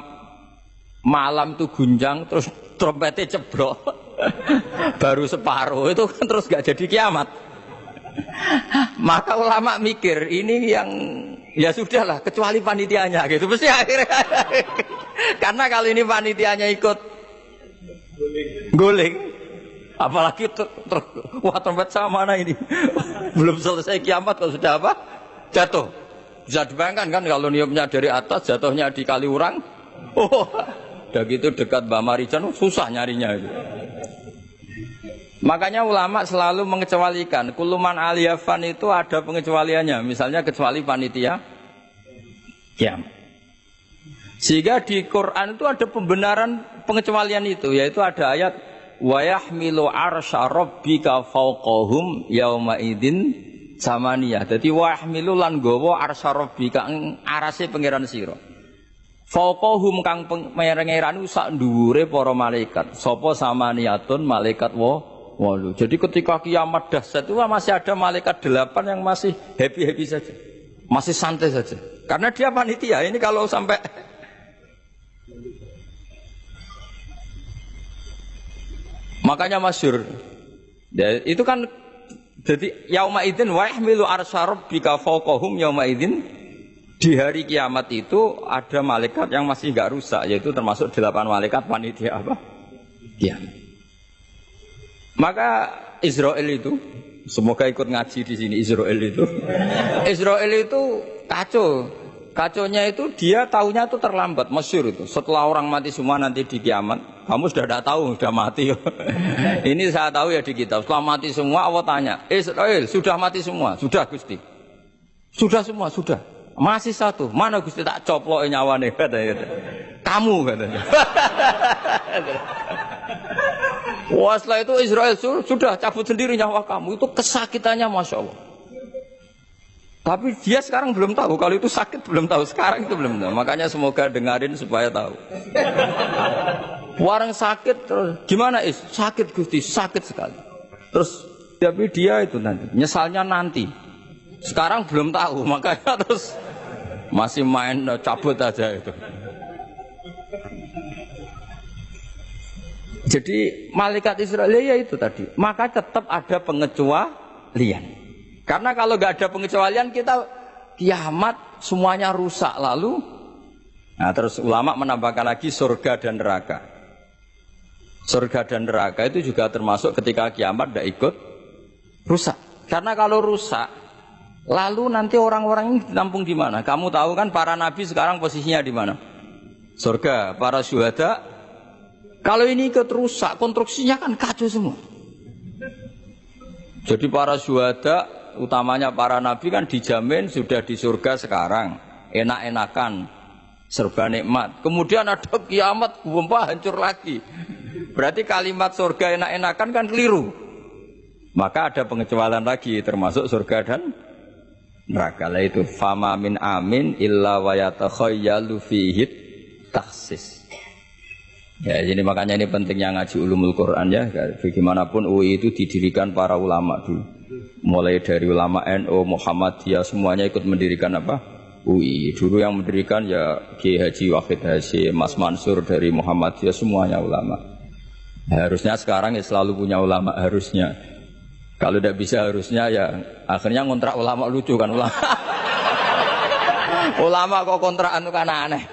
malam itu gunjang terus trompetnya cebrok baru separuh itu kan terus gak jadi kiamat. Maka ulama mikir ini yang ya sudahlah kecuali panitianya gitu mesti akhirnya. Karena kalau ini panitianya ikut guling apalagi wah trompet sama mana ini belum selesai kiamat kalau sudah apa jatuh. Bisa dibayangkan kan kalau niupnya dari atas jatuhnya di Kaliurang. Oh udah gitu dekat Mbak Marijan susah nyarinya itu. Makanya ulama selalu mengecualikan kuluman aliyafan itu ada pengecualiannya. Misalnya kecuali panitia kiamat. Sehingga di Quran itu ada pembenaran pengecualian itu, yaitu ada ayat wa yahmilu arsya rabbika fawqahum yauma idzin samaniyah. Dadi wa yahmilu lan gawa arsya rabbika arase pangeran sira. Fawqahum kang pangeran sak dhuwure para malaikat. Sapa samaniyatun malaikat walu. Jadi ketika kiamat dahsyat itu masih ada malaikat 8 yang masih happy-happy saja. Masih santai saja. Karena dia panitia. Ini kalau sampai makanya masyhur. Ya, itu kan jadi yauma idzin wa yahmilu arsya rabbika fawqahum yauma idzin. Di hari kiamat itu ada malaikat yang masih enggak rusak, yaitu termasuk 8 malaikat panitia apa? Kiamat. Maka Israel itu, semoga ikut ngaji di sini Israel itu kacau. Kacaunya itu dia tahunya itu terlambat, masyhur itu. Setelah orang mati semua nanti di kiamat, kamu sudah tidak tahu, sudah mati. Ini saya tahu ya di kitab. Setelah mati semua, Allah tanya, Israel sudah mati semua, sudah Gusti, sudah semua, sudah. Masih satu, mana Gusti tak coplok nyawane katanya. Kamu katanya. Wah setelah itu Israel sudah cabut sendiri nyawa kamu. Itu kesakitannya Masya Allah. Tapi dia sekarang belum tahu. Kalau itu sakit belum tahu. Sekarang itu belum tahu. Makanya semoga dengarin supaya tahu. Warang sakit terus gimana sakit Gusti, sakit sekali. Terus tapi dia itu nanti nyesalnya nanti. Sekarang belum tahu. Makanya terus masih main cabut aja itu. Jadi malaikat Israel ya itu tadi. Maka tetap ada pengecualian. Karena kalau nggak ada pengecualian kita kiamat semuanya rusak lalu. Nah terus ulama menambahkan lagi surga dan neraka. Surga dan neraka itu juga termasuk ketika kiamat tidak ikut rusak. Karena kalau rusak, lalu nanti orang-orang ini ditampung di mana? Kamu tahu kan para nabi sekarang posisinya di mana? Surga. Para syuhada. Kalau ini ikut rusak, konstruksinya kan kacau semua. Jadi para syuhada, utamanya para nabi kan dijamin sudah di surga sekarang, enak-enakan, serba nikmat. Kemudian ada kiamat, gempa hancur lagi. Berarti kalimat surga enak-enakan kan keliru. Maka ada pengecualian lagi, termasuk surga dan neraka. Lah itu fama min amin illa wa yatakhayyalu fihi takhsis. Ya, jadi makanya ini pentingnya ngaji ulumul Quran ya. Bagaimanapun UI itu didirikan para ulama dulu. Mulai dari ulama NU, Muhammadiyah semuanya ikut mendirikan apa? UI. Dulu yang mendirikan ya Kiai Haji Wahid Hasyim, Mas Mansur dari Muhammadiyah, semuanya ulama. Harusnya sekarang ya selalu punya ulama, harusnya. Kalau tidak bisa harusnya ya akhirnya ngontrak ulama, lucu kan ulama. Ulama kok kontrakan itu kan aneh.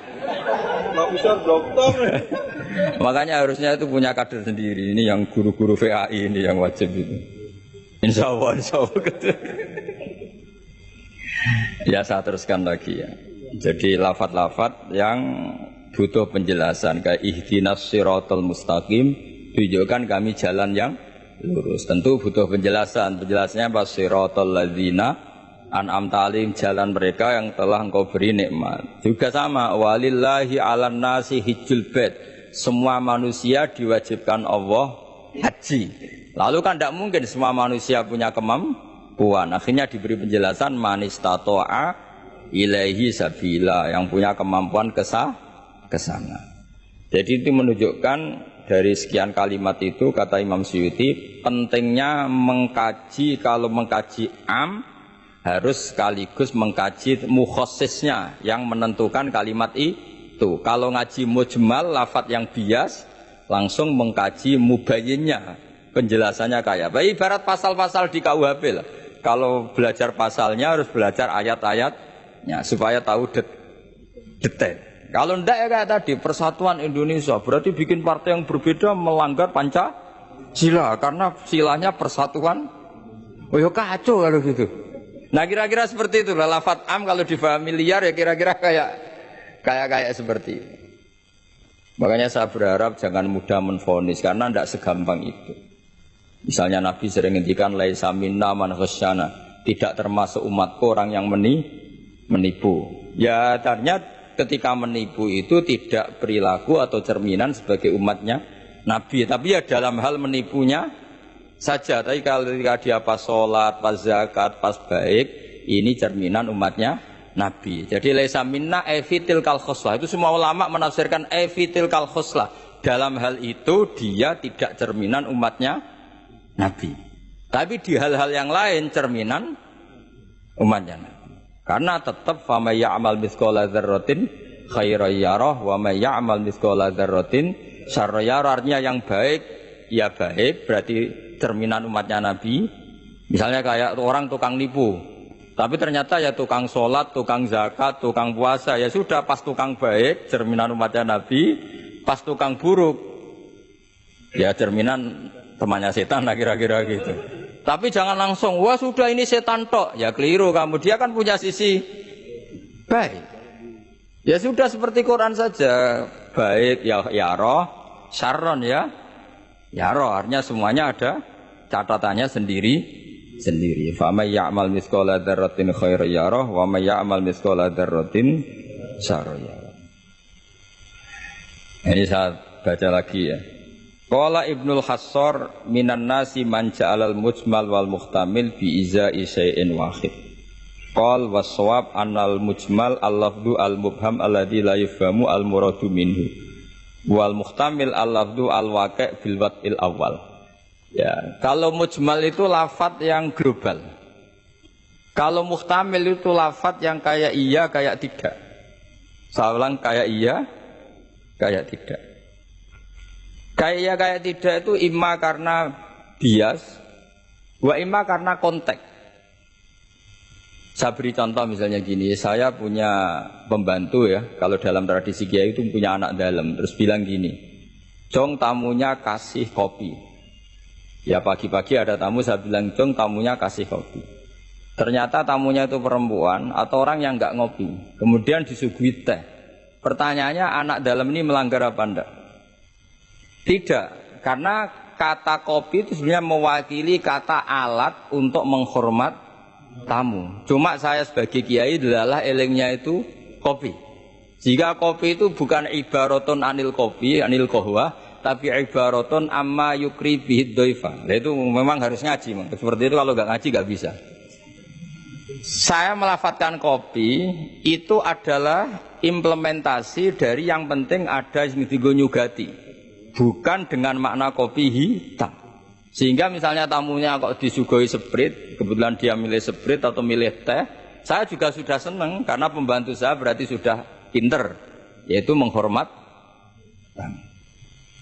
Bisa dokter. Makanya harusnya itu punya kader sendiri. Ini yang guru-guru VAI ini yang wajib itu. Insya Allah gitu. Ya saya teruskan lagi ya. Jadi lafadz-lafadz yang butuh penjelasan kayak ihdinas siratal mustaqim, tunjukkan kami jalan yang lurus. Tentu butuh penjelasan. Penjelasannya apa? Siratal ladzina an'amta 'alaihim, jalan mereka yang telah engkau beri nikmat. Juga sama, walillahi 'alan nasi hijjul bait. Semua manusia diwajibkan Allah haji. Lalu kan tidak mungkin semua manusia punya kemampuan. Akhirnya diberi penjelasan manistato'a ilaihi sabila, yang punya kemampuan ke sana. Jadi itu menunjukkan dari sekian kalimat itu, kata Imam Suyuti, pentingnya mengkaji. Kalau mengkaji am, harus sekaligus mengkaji mukhassisnya yang menentukan kalimat itu. Kalau ngaji mujmal, lafadz yang bias, langsung mengkaji mubayyinnya, penjelasannya kayak apa. Ibarat pasal-pasal di KUHP lah. Kalau belajar pasalnya harus belajar ayat-ayatnya supaya tahu detail. Kalau ndak ya kayak tadi, persatuan Indonesia berarti bikin partai yang berbeda melanggar Pancasila karena silanya persatuan. Oh ya kacau kalau gitu. Nah kira-kira seperti itu lah lafadz am, kalau difahami liar ya kira-kira kayak seperti itu. Makanya saya berharap jangan mudah menvonis karena tidak segampang itu. Misalnya Nabi sering ngendikan laisa minna man ghasyana, tidak termasuk umatku orang yang menipu. Ya ternyata ketika menipu itu tidak perilaku atau cerminan sebagai umatnya Nabi, tapi ya dalam hal menipunya saja. Tapi kalau ketika dia pas sholat, pas zakat, pas baik, ini cerminan umatnya Nabi. Jadi laisa minna efitil kal khoslah. Itu semua ulama menafsirkan efitil kal khoslah. Dalam hal itu dia tidak cerminan umatnya Nabi. Tapi di hal-hal yang lain cerminan umatnya Nabi. Karena tetap fa may ya'mal mithqala dzarratin khairan yarah wa may ya'mal mithqala dzarratin syarran yarah. Artinya yang baik ya baik, berarti cerminan umatnya Nabi. Misalnya kayak orang tukang nipu, tapi ternyata ya tukang sholat, tukang zakat, tukang puasa, ya sudah pas tukang baik, cerminan umatnya Nabi. Pas tukang buruk, ya cerminan temannya setan lah kira-kira gitu. Tapi jangan langsung, wah sudah ini setan tok, ya keliru kamu. Dia kan punya sisi baik. Ya sudah seperti Quran saja, baik ya roh, syarron ya roh. Artinya semuanya ada catatannya sendiri. Fa may ya'mal mithqala dzarratin khairan yarah wa may ya'mal mithqala dzarratin syarran yarah. Ini saya baca lagi ya. Qala Ibnul Hassar minan nasi man ja'alal mujmal wal muhtamil bi izai syai'in wahid. Qal was-shawab annal mujmal al-lafdhu al-mubham alladhi la yufhamu al-muradu minhu wal muhtamil al-lafdhu al-waqi' bil wad'il awal. Ya, kalau mujmal itu lafadz yang global. Kalau muhtamil itu lafadz yang kayak iya, kayak tidak. Saya ulang, kayak iya, kayak tidak. Kayak iya, kayak tidak itu imma karena bias, wa imma karena konteks. Saya beri contoh misalnya gini, saya punya pembantu ya, kalau dalam tradisi kiai itu punya anak dalam, terus bilang gini, Jong tamunya kasih kopi. Ya pagi-pagi ada tamu, saya bilang Jong tamunya kasih kopi. Ternyata tamunya itu perempuan atau orang yang nggak ngopi, kemudian disuguhi teh. Pertanyaannya anak dalam ini melanggar apa enggak? Tidak, karena kata kopi itu sebenarnya mewakili kata alat untuk menghormat tamu. Cuma saya sebagai kiai adalah elengnya itu kopi. Jika kopi itu bukan ibaratun anil kopi, anil kohwa, tapi ibaratun amma yukri bihid doifa. Itu memang harus ngaji. Seperti itu kalau nggak ngaji nggak bisa. Saya melafatkan kopi itu adalah implementasi dari yang penting ada yang nyugati. Bukan dengan makna kopi hitam. Sehingga misalnya tamunya kok disuguhi sprit, kebetulan dia milih sprit atau milih teh, Saya juga sudah senang karena pembantu saya berarti sudah pinter, yaitu menghormat.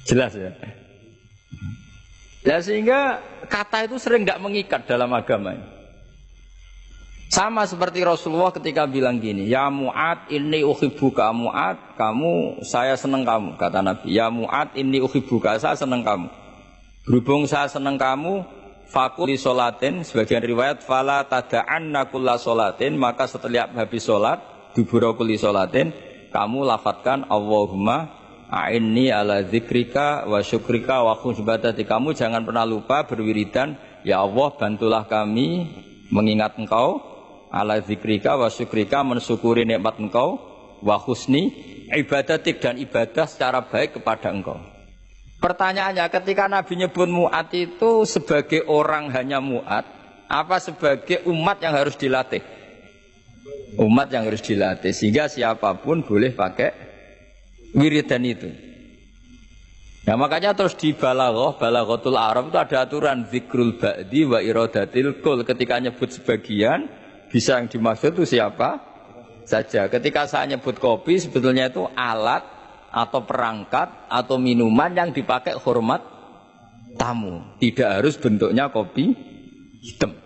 Jelas ya. Ya sehingga kata itu sering tidak mengikat dalam agama ini. Sama seperti Rasulullah ketika bilang gini, ya Mu'ad inni uhibbuka Mu'ad, kamu saya senang kamu, kata Nabi. Ya Mu'ad inni uhibbuka, saya senang kamu. Berhubung saya senang kamu, fakul li sholatin, sebagian riwayat fala tada'anna kulla sholatin, maka setiap habis sholat, dubura kulli sholatin, kamu lafadzkan Allahumma a'inni ala dzikrika wa syukrika wa husni ibadati. Kamu jangan pernah lupa berwiridan, ya Allah bantulah kami mengingat Engkau, ala dzikrika wa syukrika, mensyukuri nikmat Engkau, wa husni ibadatik, dan ibadah secara baik kepada Engkau. Pertanyaannya, ketika Nabi nyebut Mu'ad itu sebagai orang hanya Mu'ad, apa sebagai umat yang harus dilatih? Umat yang harus dilatih, sehingga siapapun boleh pakai wiridan itu. Nah makanya terus di balaghatul Arab itu ada aturan zikrul ba'di wa iradatil kul. Ketika nyebut sebagian, bisa yang dimaksud itu siapa saja. Ketika saya nyebut kopi, sebetulnya itu alat atau perangkat atau minuman yang dipakai hormat tamu. Tidak harus bentuknya kopi hitam.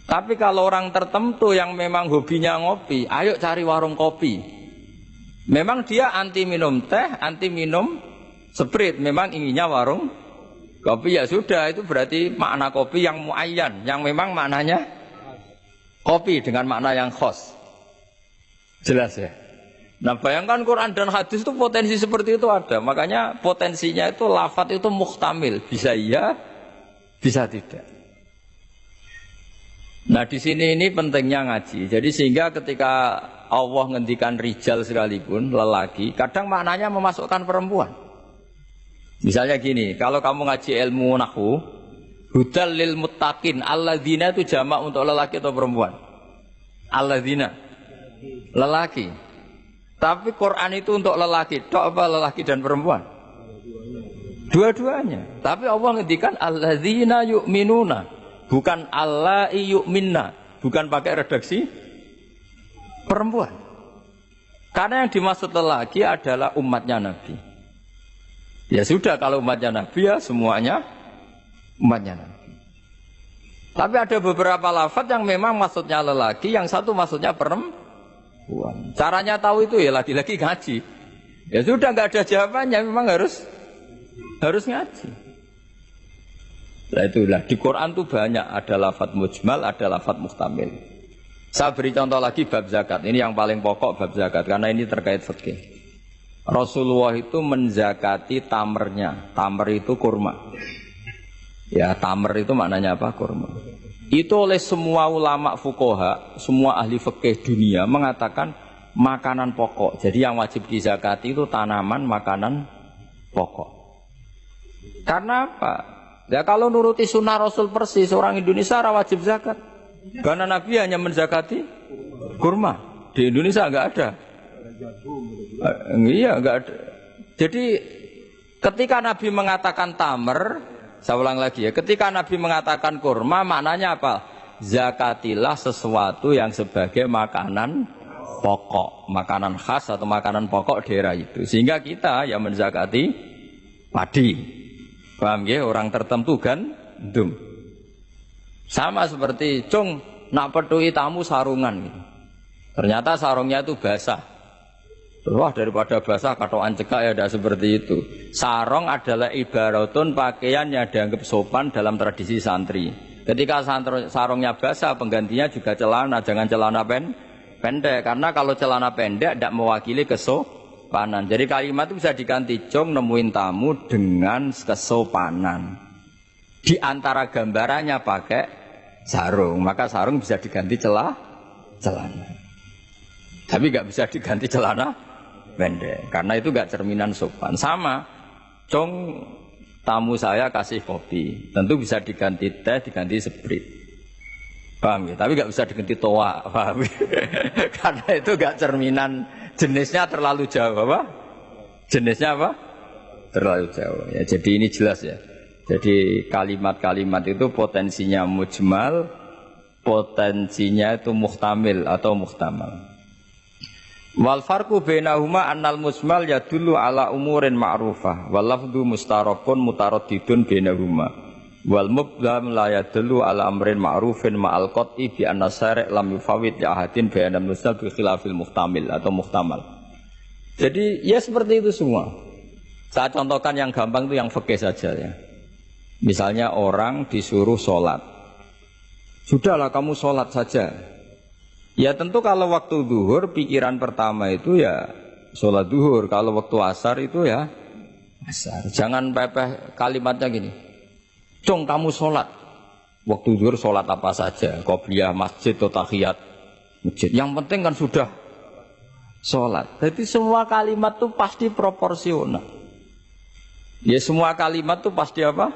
Tapi kalau orang tertentu yang memang hobinya ngopi, ayo cari warung kopi. Memang dia anti minum teh, anti minum sprit, memang inginnya warung kopi, ya sudah, itu berarti makna kopi yang muayyan, yang memang maknanya kopi dengan makna yang khos. Jelas ya? Nah bayangkan Quran dan hadis itu potensi seperti itu ada. Makanya potensinya itu lafadz itu muhtamil, bisa iya, bisa tidak. Nah di sini ini pentingnya ngaji. Jadi sehingga ketika Allah ngendikan rijal sekalipun, lelaki, kadang maknanya memasukkan perempuan. Misalnya gini, kalau kamu ngaji ilmu nahwu, hudal lil muttaqin, alladzina itu jamak untuk lelaki atau perempuan? Alladzina, lelaki. Tapi Quran itu untuk lelaki, tok apa lelaki dan perempuan? Dua-duanya. Tapi Allah ngendikan alladzina yu'minuna, bukan allai yu'minna, bukan pakai redaksi perempuan. Karena yang dimaksud lelaki adalah umatnya Nabi. Ya sudah, kalau umatnya Nabi ya semuanya umatnya Nabi. Tapi ada beberapa lafaz yang memang maksudnya lelaki, yang satu maksudnya perempuan. Caranya tahu itu ya lagi-lagi ngaji. Ya sudah, nggak ada jawabannya, memang harus ngaji. Nah itulah di Quran tuh banyak, ada lafaz mujmal, ada lafaz muhtamil. Saya beri contoh lagi bab zakat. Ini yang paling pokok bab zakat karena ini terkait fikih. Rasulullah itu menzakati tamernya. Tamer itu kurma. Ya, tamer itu maknanya apa? Kurma. Itu oleh semua ulama fuqaha, semua ahli fikih dunia mengatakan makanan pokok. Jadi yang wajib dizakati itu tanaman makanan pokok. Karena apa? Ya kalau nuruti sunnah Rasul persis, orang Indonesia wajib zakat. Karena Nabi hanya menzakati kurma. Di Indonesia enggak ada. Iya, enggak ada. Jadi ketika Nabi mengatakan tamer, saya ulang lagi ya, ketika Nabi mengatakan kurma, maknanya apa? Zakatilah sesuatu yang sebagai makanan pokok, makanan khas atau makanan pokok daerah itu. Sehingga kita yang menzakati padi. Paham ya? Orang tertentu kan gandum. Sama seperti cung nak pedui tamu sarungan gitu. Ternyata sarungnya itu basah. Wah, daripada basah katokan cekak ya, tidak seperti itu. Sarung adalah ibaratun pakaian yang dianggap sopan dalam tradisi santri. Ketika sarungnya basah, penggantinya juga celana, jangan celana pendek. Karena kalau celana pendek tidak mewakili kesopanan. Jadi kalimat itu bisa diganti, cung nemuin tamu dengan kesopanan. Di antara gambarannya pakai sarung, maka sarung bisa diganti celana. Tapi nggak bisa diganti celana pendek, karena itu nggak cerminan sopan. Sama, cung tamu saya kasih kopi, tentu bisa diganti teh, diganti sprit. Paham ya? Tapi nggak bisa diganti toa, paham ya? Karena itu nggak cerminan, jenisnya terlalu jauh, apa? Jenisnya apa? Terlalu jauh. Ya, jadi ini jelas ya. Jadi kalimat-kalimat itu potensinya mujmal, potensinya itu muhtamil atau muhtamal. Wal farqu bainahuma annal musmal yadullu ala umurin ma'rufah wal lafdhu mustarakun mutaraddidun bainahuma wal mubham la yadullu ala amrin ma'rufin ma'al qat'i bi anna syari' lam yufawwid li ahadin bainal musnad bi khilafil muhtamil atau muhtamal. Jadi ya seperti itu semua. Saya contohkan yang gampang itu yang fikih saja ya. Misalnya orang disuruh sholat. Sudahlah kamu sholat saja. Ya tentu kalau waktu zuhur pikiran pertama itu ya sholat zuhur. Kalau waktu asar itu ya asar. Jangan pepeh kalimatnya gini. Cung kamu sholat. Waktu zuhur sholat apa saja. Qobliyah masjid atau tahiyat masjid. Yang penting kan sudah sholat. Jadi semua kalimat itu pasti proporsional. Ya semua kalimat itu pasti apa?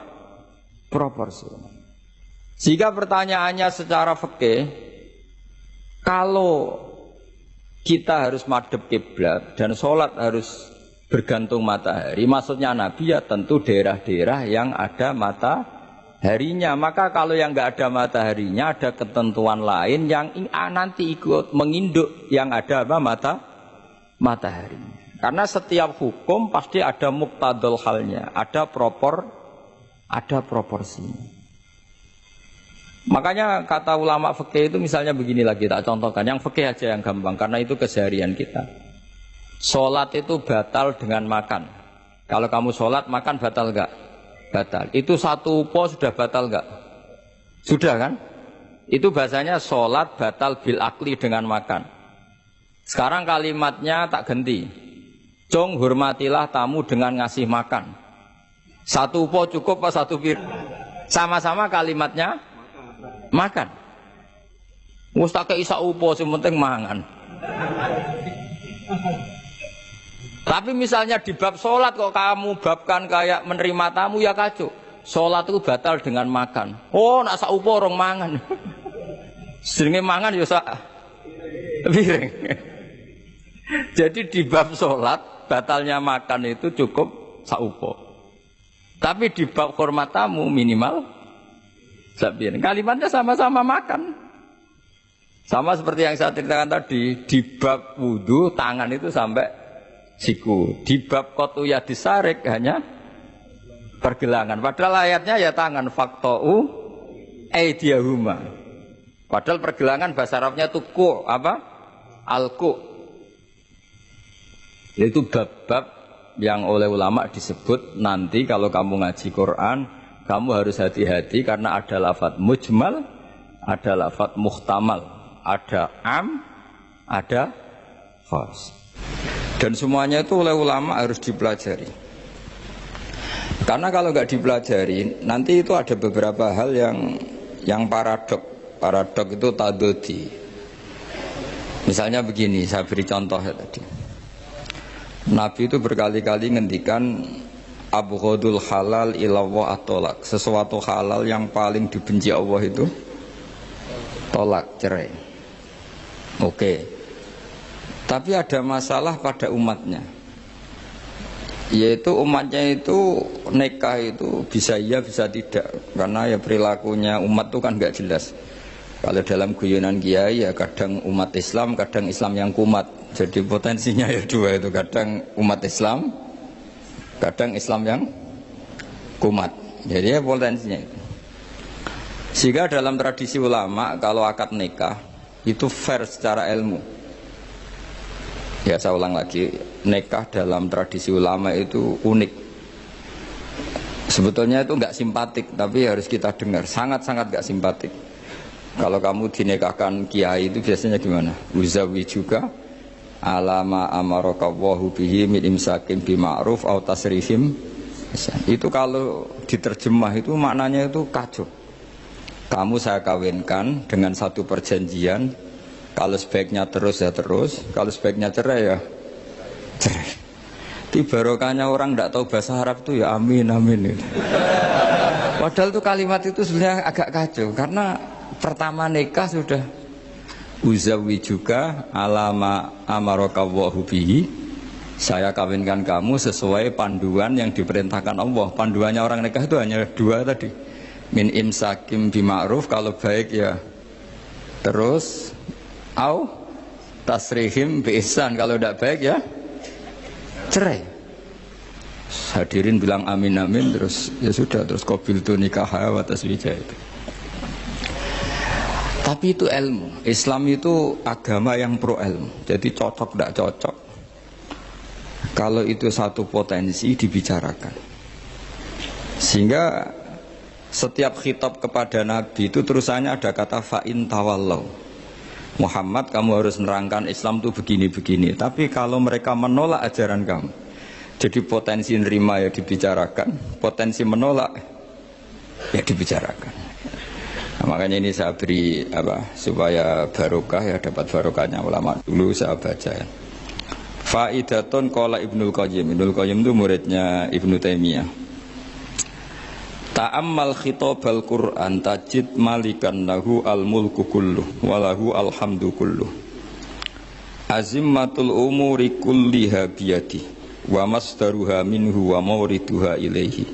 Proporsional. Jika pertanyaannya secara fikih, kalau kita harus madhep kiblat dan sholat harus bergantung matahari, maksudnya Nabi ya tentu daerah-daerah yang ada mataharinya. Maka kalau yang nggak ada mataharinya, ada ketentuan lain yang nanti ikut menginduk yang ada apa matahari. Karena setiap hukum pasti ada muqtadul halnya, ada proporsinya. Makanya kata ulama fikih itu misalnya begini lagi, tak contohkan yang fikih aja yang gampang karena itu keseharian kita. Sholat itu batal dengan makan. Kalau kamu sholat makan batal enggak? Batal. Itu satu upo sudah batal enggak? Sudah kan? Itu bahasanya sholat batal bil akli dengan makan. Sekarang kalimatnya tak ganti. Cung hormatilah tamu dengan ngasih makan. Satu upo cukup apa satu pir? Sama-sama kalimatnya makan. Mustake isa upo sing penting mangan. Tapi misalnya di bab sholat kok kamu babkan kayak menerima tamu ya kacau. Sholat itu batal dengan makan. Oh nak sak upo orang mangan. Jenenge mangan ya sak piring. Jadi di bab sholat batalnya makan itu cukup sak upo. Tapi di bab hormat tamu minimal sabian. Kalimatnya sama-sama makan. Sama seperti yang saya ceritakan tadi, di bab wudu tangan itu sampai siku. Di bab kotu ya disarik hanya pergelangan. Padahal ayatnya ya tangan faktau aidiyahuma. Padahal pergelangan bahasa Arabnya itu ku apa? Al-ku. Itu bab-bab yang oleh ulama disebut nanti kalau kamu ngaji Quran kamu harus hati-hati karena ada lafadz mujmal, ada lafadz muhtamal, ada am, ada khas. Dan semuanya itu oleh ulama harus dipelajari. Karena kalau nggak dipelajari, nanti itu ada beberapa hal yang paradok. Paradok itu tadodi. Misalnya begini, saya beri contoh ya tadi. Nabi itu berkali-kali ngendikan abghadul halal ilallah at-tolak. Sesuatu halal yang paling dibenci Allah itu tolak, cerai. Oke. Tapi ada masalah pada umatnya. Yaitu umatnya itu nikah itu bisa iya bisa tidak. Karena ya perilakunya umat itu kan nggak jelas. Kalau dalam guyonan kiai ya kadang umat Islam, kadang Islam yang kumat. Jadi potensinya ya dua itu, kadang umat Islam, kadang Islam yang kumat. Jadi ya potensinya itu. Sehingga dalam tradisi ulama kalau akad nikah itu fair secara ilmu. Ya saya ulang lagi, nikah dalam tradisi ulama itu unik. Sebetulnya itu nggak simpatik, tapi harus kita dengar. Sangat-sangat nggak simpatik. Kalau kamu dinikahkan kiai itu biasanya gimana? Uzawi juga alama amarakawahu bihi min imsakim bima'ruf au tasrihim. Itu kalau diterjemah itu maknanya itu kacau. Kamu saya kawinkan dengan satu perjanjian. Kalau sebaiknya terus ya terus, kalau sebaiknya cerai ya cerai. Itu barokahnya orang tidak tahu bahasa Arab itu ya amin amin. Padahal itu kalimat itu sebenarnya agak kacau karena pertama nikah sudah uzawi juga alama amarakawahu bihi. Saya kawinkan kamu sesuai panduan yang diperintahkan Allah. Panduannya orang nikah itu hanya dua tadi. Min imsakim bima'ruf, kalau baik ya Terus au tasrihim bi ihsan, kalau tidak baik ya cerai. Hadirin bilang amin amin, terus ya sudah, terus qabil tu nikah wa taswija itu. Tapi itu ilmu. Islam itu agama yang pro ilmu. Jadi cocok tidak cocok, kalau itu satu potensi dibicarakan. Sehingga setiap khitab kepada Nabi itu terusannya ada kata fa'in tawallau. Muhammad, kamu harus menerangkan Islam itu begini-begini. Tapi kalau mereka menolak ajaran kamu, jadi potensi nerima ya dibicarakan, potensi menolak ya dibicarakan. Nah, makanya ini saya beri supaya barokah ya, dapat barokahnya ulama dulu saya baca ya. Faidatun qala Ibnul Qayyim. Ibnul Qayyim itu muridnya Ibnu Taimiyah. Ta'ammal khitabal Qur'an tajid malikan lahu al-mulku kulluh walahu alhamdu kulluh. Azimmatul umuri kulliha biyadi wa masdaruha minhu wa mawriduha ilaihi.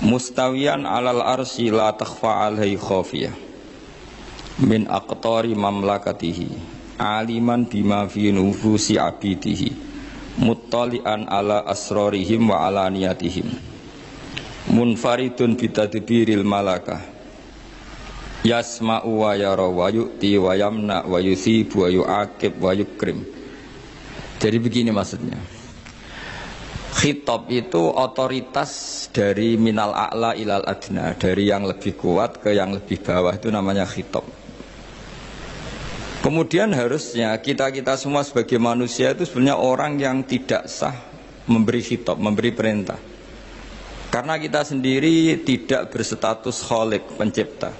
Mustawiyan alal arsi la takhfa alaihi khafiyah min aqtari mamlakatihi aliman bima fi nufusi abidihi muttali'an ala asrarihim wa alaniyatihim munfaridun bitadbiril malakah yasma'u wa yara wa yu'ti wa yamna wa yusibu wa yu'aqib wa yukrim. Jadi begini maksudnya, khitab itu otoritas dari minal a'la ilal adna, dari yang lebih kuat ke yang lebih bawah, itu namanya khitab. Kemudian harusnya kita semua sebagai manusia itu sebenarnya orang yang tidak sah memberi khitab, memberi perintah. Karena kita sendiri tidak berstatus khalik, pencipta.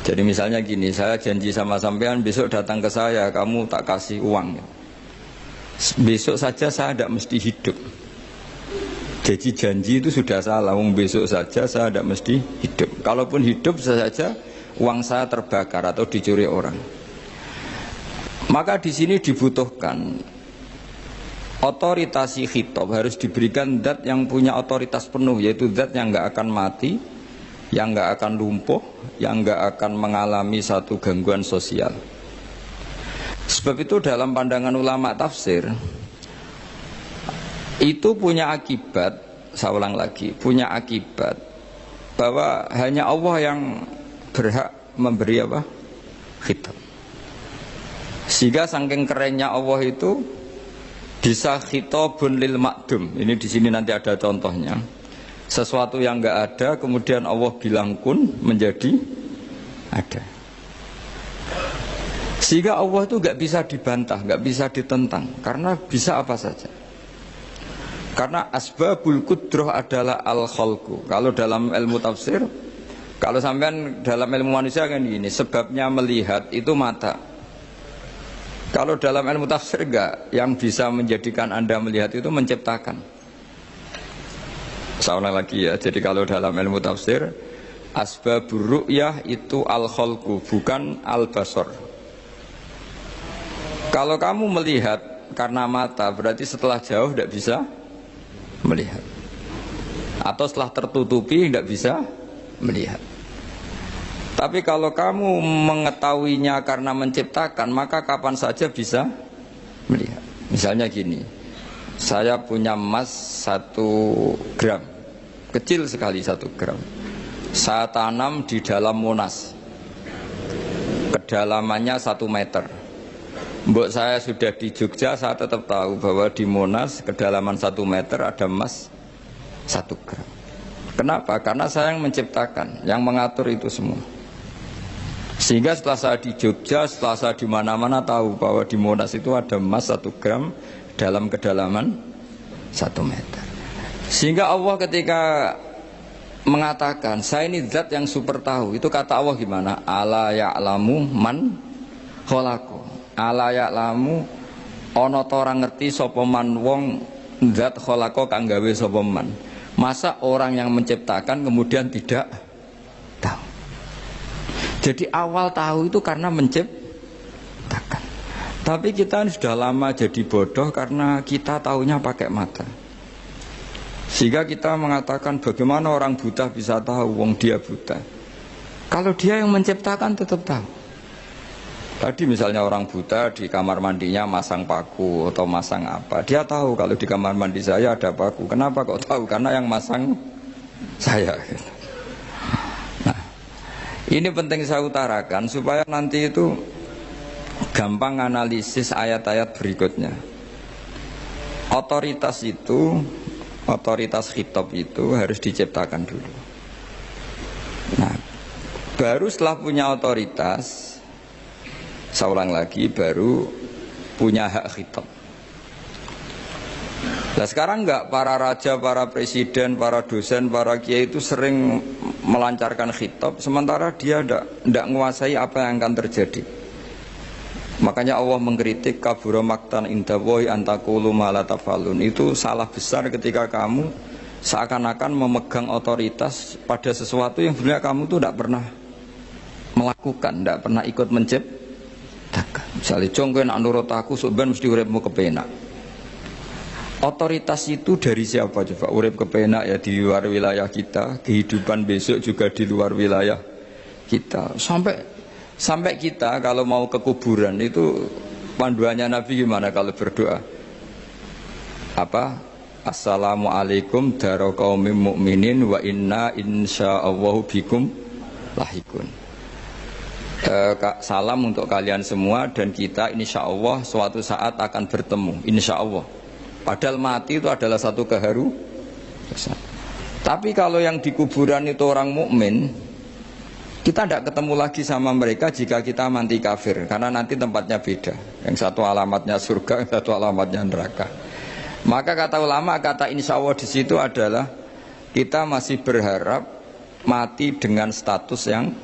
Jadi misalnya gini, saya janji sama sampean besok datang ke saya, kamu tak kasih uang. Besok saja saya tidak mesti hidup. Jadi janji itu sudah salah. Besok saja saya tidak mesti hidup. Kalaupun hidup saja uang saya terbakar atau dicuri orang. Maka di sini dibutuhkan otoritas khitab, harus diberikan zat yang punya otoritas penuh, yaitu zat yang nggak akan mati, yang nggak akan lumpuh, yang nggak akan mengalami satu gangguan sosial. Sebab itu dalam pandangan ulama tafsir itu punya akibat, saya ulang lagi, punya akibat bahwa hanya Allah yang berhak memberi khitab. Sehingga saking kerennya Allah itu bisa khitabun lil ma'dum. Ini di sini nanti ada contohnya. Sesuatu yang enggak ada kemudian Allah bilang kun menjadi ada. Sehingga Allah itu enggak bisa dibantah, enggak bisa ditentang, karena bisa apa saja. Karena asbabul qudrah adalah al-khalqu. Kalau dalam ilmu tafsir, kalau sampean dalam ilmu manusia kan gini, sebabnya melihat itu mata. Kalau dalam ilmu tafsir enggak, yang bisa menjadikan Anda melihat itu menciptakan. Saya ulang lagi ya, jadi kalau dalam ilmu tafsir, asbabur ru'yah itu al-khalqu, bukan al-basar. Kalau kamu melihat karena mata, berarti setelah jauh tidak bisa melihat. Atau setelah tertutupi tidak bisa melihat. Tapi kalau kamu mengetahuinya karena menciptakan, maka kapan saja bisa melihat. Misalnya gini, saya punya emas 1 gram, kecil sekali 1 gram. Saya tanam di dalam Monas, kedalamannya 1 meter. Mbok saya sudah di Jogja, saya tetap tahu bahwa di Monas kedalaman 1 meter ada emas 1 gram. Kenapa? Karena saya yang menciptakan, yang mengatur itu semua. Sehingga setelah saya di Jogja, setelah saya di mana-mana tahu bahwa di Monas itu ada emas 1 gram dalam kedalaman 1 meter. Sehingga Allah ketika mengatakan saya ini zat yang super tahu, itu kata Allah gimana? Ala ya'lamu man khalaqo. Ala ya'lamu ana ta ora ngerti sapa man wong zat khalaqo kang gawe sapa man. Masa orang yang menciptakan kemudian tidak tahu? Jadi awal tahu itu karena menciptakan. Tapi kita sudah lama jadi bodoh karena kita tahunya pakai mata. Sehingga kita mengatakan bagaimana orang buta bisa tahu wong dia buta. Kalau dia yang menciptakan tetap tahu. Tadi misalnya orang buta di kamar mandinya masang paku atau masang apa, dia tahu kalau di kamar mandi saya ada paku. Kenapa kok tahu? Karena yang masang saya. Nah, ini penting saya utarakan supaya nanti itu gampang analisis ayat-ayat berikutnya. Otoritas itu, otoritas khitab itu harus diciptakan dulu. Nah, baru setelah punya otoritas, saya ulang lagi, baru punya hak khitab. Nah sekarang enggak, para raja, para presiden, para dosen, para kiai itu sering melancarkan khitab, sementara dia enggak menguasai apa yang akan terjadi. Makanya Allah mengkritik kabura maktan indallahi antaqulu ma la tafalun. Itu salah besar ketika kamu seakan-akan memegang otoritas pada sesuatu yang sebenarnya kamu tuh enggak pernah melakukan, enggak pernah ikut menciptakan. Misalnya jongko nak nurut aku sebenarnya mesti uripmu kepenak. Otoritas itu dari siapa coba? Urip kepenak ya di luar wilayah kita, kehidupan besok juga di luar wilayah kita. Sampai kita kalau mau ke kuburan itu panduannya Nabi gimana kalau berdoa? Apa? Assalamualaikum daro qaumim mukminin wa inna insyaallahu bikum lahikun. Salam untuk kalian semua dan kita insya Allah suatu saat akan bertemu, insya Allah. Padahal mati itu adalah satu keharusan. Tapi kalau yang di kuburan itu orang mukmin, kita tidak ketemu lagi sama mereka jika kita mati kafir, karena nanti tempatnya beda. Yang satu alamatnya surga, yang satu alamatnya neraka. Maka kata ulama, kata insya Allah di situ adalah kita masih berharap mati dengan status yang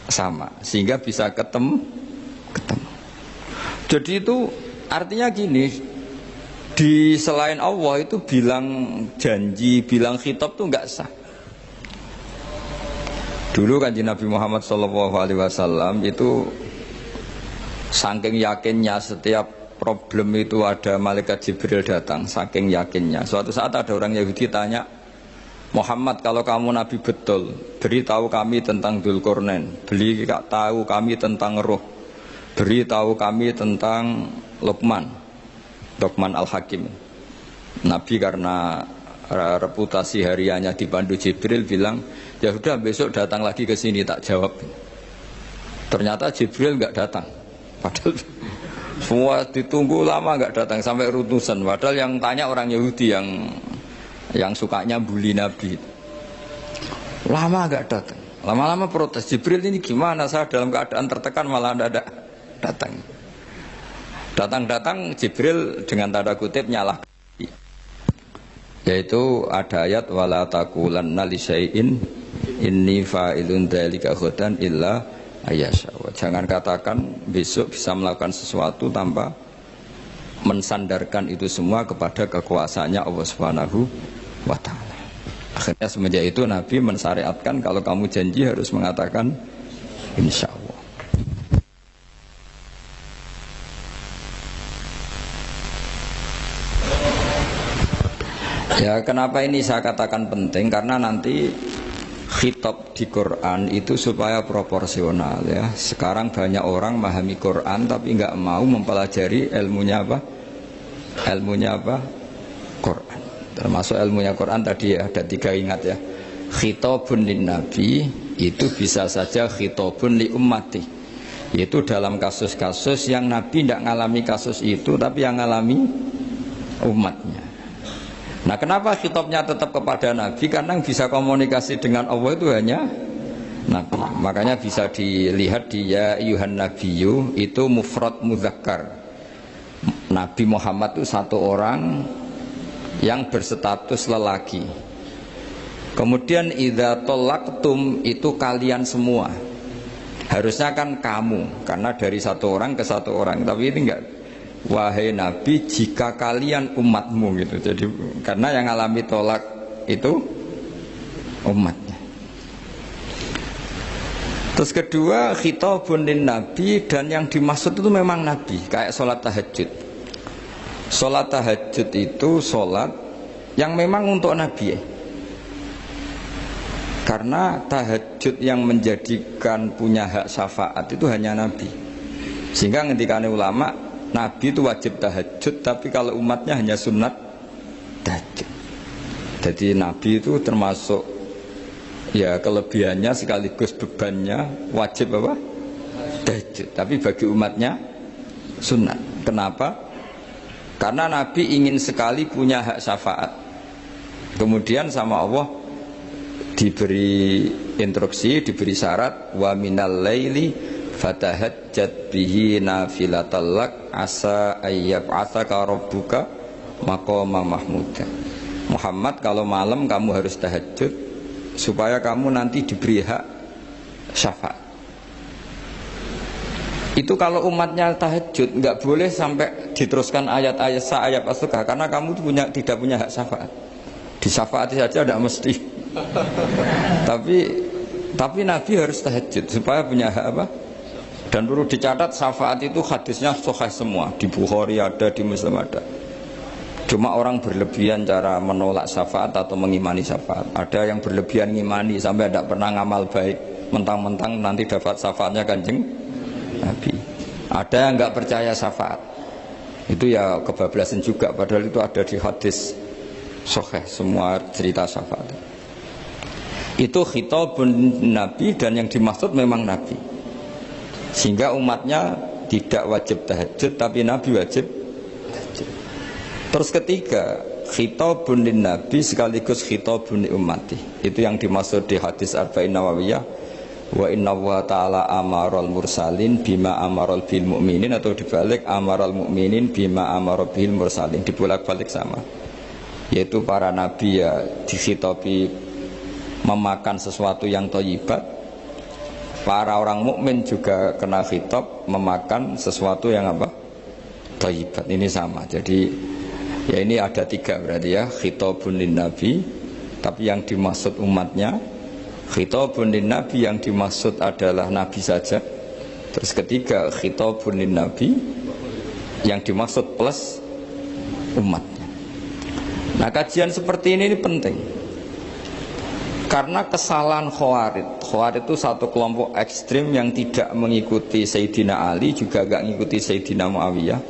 sama sehingga bisa ketemu. Jadi itu artinya gini, di selain Allah itu bilang janji, bilang khitab tuh nggak sah. Dulu kan Nabi Muhammad SAW itu saking yakinnya setiap problem itu ada malaikat Jibril datang, saking yakinnya. Suatu saat ada orang Yahudi tanya, Muhammad, kalau kamu Nabi betul, beritahu kami tentang Dzulqarnain, beritahu kami tentang Ruh, beritahu kami tentang Luqman Al-Hakim. Nabi karena reputasi hariannya dipandu Jibril bilang, ya sudah besok datang lagi ke sini tak jawab. Ternyata Jibril nggak datang, padahal semua ditunggu lama nggak datang sampai utusan. Padahal yang tanya orang Yahudi yang sukanya bully Nabi, lama agak datang, lama-lama protes, Jibril ini gimana, saya dalam keadaan tertekan malah tidak datang Jibril dengan tanda kutip nyalah, yaitu ada ayat wala taqulanna li syai'in inni fa'ilun dzalika ghadan illa ayyasha. Jangan katakan besok bisa melakukan sesuatu tanpa mensandarkan itu semua kepada kekuasaannya Allah Subhanahu wa ta'ala. Akhirnya semenjak itu Nabi mensyariatkan kalau kamu janji harus mengatakan insya Allah. Ya kenapa ini saya katakan penting, karena nanti khitab di Quran itu supaya proporsional ya. Sekarang banyak orang memahami Quran tapi nggak mau mempelajari ilmunya apa? Quran. Termasuk ilmunya Quran tadi ya, ada 3 ingat ya. Khitabun lin nabi itu bisa saja khitabun li ummati. Yaitu dalam kasus-kasus yang Nabi tidak ngalami kasus itu, tapi yang ngalami umatnya. Nah kenapa khitabnya tetap kepada Nabi? Karena yang bisa komunikasi dengan Allah itu hanya Nabi. Makanya bisa dilihat di ya Yuhan Nabiyyu itu mufrad mudzakkar. Nabi Muhammad itu satu orang yang berstatus lelaki. Kemudian idza talaqtum itu kalian semua. Harusnya kan kamu, karena dari satu orang ke satu orang. Tapi ini enggak. Wahai Nabi, jika kalian umatmu gitu. Jadi karena yang alami tolak itu umatnya. Terus kedua, khitabun lin nabi, dan yang dimaksud itu memang Nabi, kayak sholat tahajud. Sholat tahajud itu sholat yang memang untuk Nabi ya. Karena tahajud yang menjadikan punya hak syafaat itu hanya Nabi. Sehingga ngendikane ulama, Nabi itu wajib tahajud, tapi kalau umatnya hanya sunat tahajud. Jadi Nabi itu termasuk ya kelebihannya sekaligus bebannya wajib apa? Tahajud. Tapi bagi umatnya sunat. Kenapa? Karena Nabi ingin sekali punya hak syafaat. Kemudian sama Allah diberi instruksi, diberi syarat, wa minal laili fatahajjat bihi nafilatallak asa ayyab'atsaka rabbuka maqama mahmuda. Muhammad, kalau malam kamu harus tahajud supaya kamu nanti diberi hak syafaat. Itu kalau umatnya tahajud nggak boleh sampai diteruskan ayat-ayat ayat asukah, karena kamu tidak punya hak syafaat. Disyafaati saja tidak mesti. tapi Nabi harus tahajud supaya punya hak apa? Dan perlu dicatat syafaat itu hadisnya sahih semua, di Bukhari ada, di Muslim ada. Cuma orang berlebihan cara menolak syafaat atau mengimani syafaat. Ada yang berlebihan ngimani sampai tidak pernah ngamal baik, mentang-mentang nanti dapat syafaatnya Kanjeng Nabi. Ada yang nggak percaya syafaat, itu ya kebablasan juga, padahal itu ada di hadis sahih semua cerita syafaat. Itu khitabun Nabi, dan yang dimaksud memang Nabi. Sehingga umatnya tidak wajib tahajud, tapi Nabi wajib tahajud. Terus ketiga, khitabun lin Nabi sekaligus khitabun li ummati. Itu yang dimaksud di hadis Arba'in Nawawiyah, wa inna wa ta'ala amaral mursalin bima amaral bil mu'minin, atau dibalik amaral mu'minin bima amaral bil mursalin, dibolak-balik sama. Yaitu para nabi ya dikhitabi memakan sesuatu yang thayyibat. Para orang mukmin juga kena khitab memakan sesuatu yang apa? Thayyibat. Ini sama. Jadi ya ini ada tiga berarti ya, khitabun lin nabi, tapi yang dimaksud umatnya. Khitabun lin nabi yang dimaksud adalah nabi saja. Terus ketiga, khitabun lin nabi yang dimaksud plus umatnya. Nah, kajian seperti ini penting. Karena kesalahan Khawarij itu satu kelompok ekstrim yang tidak mengikuti Sayyidina Ali, juga gak mengikuti Sayyidina Muawiyah.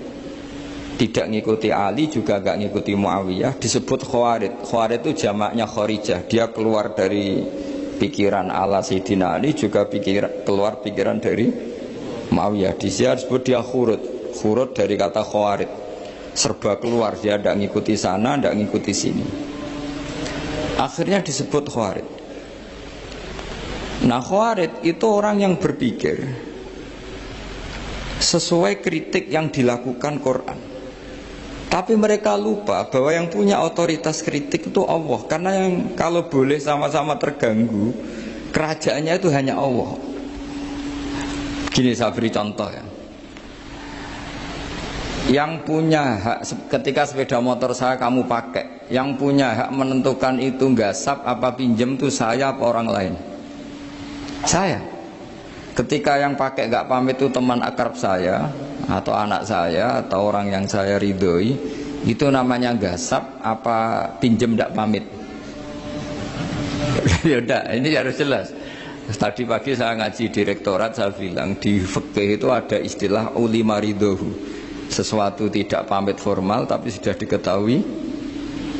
Tidak mengikuti Ali, juga gak mengikuti Muawiyah. Disebut Khawarij. Khawarij itu jamaknya Kharijah. Dia keluar dari pikiran ala Sayyidina Ali, juga keluar pikiran dari Muawiyah. Di sini disebut dia khurut dari kata Khawarij. Serba keluar, dia tidak mengikuti sana, tidak mengikuti sini. Akhirnya disebut Khawarij. Nah, Khawarij itu orang yang berpikir sesuai kritik yang dilakukan Quran. Tapi mereka lupa bahwa yang punya otoritas kritik itu Allah. Karena yang kalau boleh sama-sama terganggu, kerajaannya itu hanya Allah. Gini saya beri contoh ya. Yang punya hak ketika sepeda motor saya kamu pakai, yang punya hak menentukan itu gasap apa pinjem itu saya apa orang lain? Saya. Ketika yang pakai gak pamit itu teman akrab saya atau anak saya atau orang yang saya ridhoi, itu namanya gasap apa pinjem gak pamit? Yaudah, ini harus jelas. Tadi pagi saya ngaji direktorat, saya bilang di fikih itu ada istilah ulima ridhohu. Sesuatu tidak pamit formal tapi sudah diketahui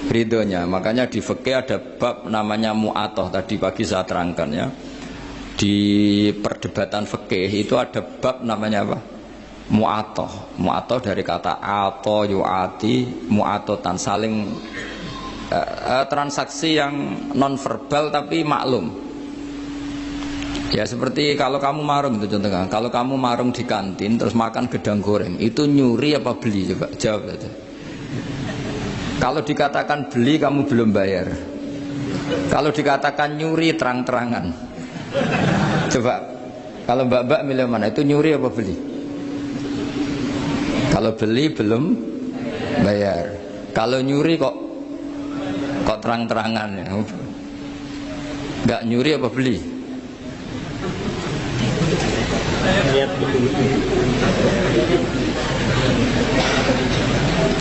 ridhonya. Makanya di fikih ada bab namanya mu'atoh. Tadi pagi saya terangkan ya. Di perdebatan fikih itu ada bab namanya apa? Mu'atoh. Mu'atoh dari kata ato yu'ati, mu'atotan, saling transaksi yang non verbal tapi maklum. Ya seperti kalau kamu marung itu contohnya, kalau kamu marung di kantin terus makan gedang goreng, itu nyuri apa beli? Coba jawab saja. Kalau dikatakan beli kamu belum bayar. Kalau dikatakan nyuri terang-terangan. Coba kalau mbak-mbak milih mana? Itu nyuri apa beli? Kalau beli belum bayar. Kalau nyuri kok terang-terangan ya. Enggak nyuri apa beli?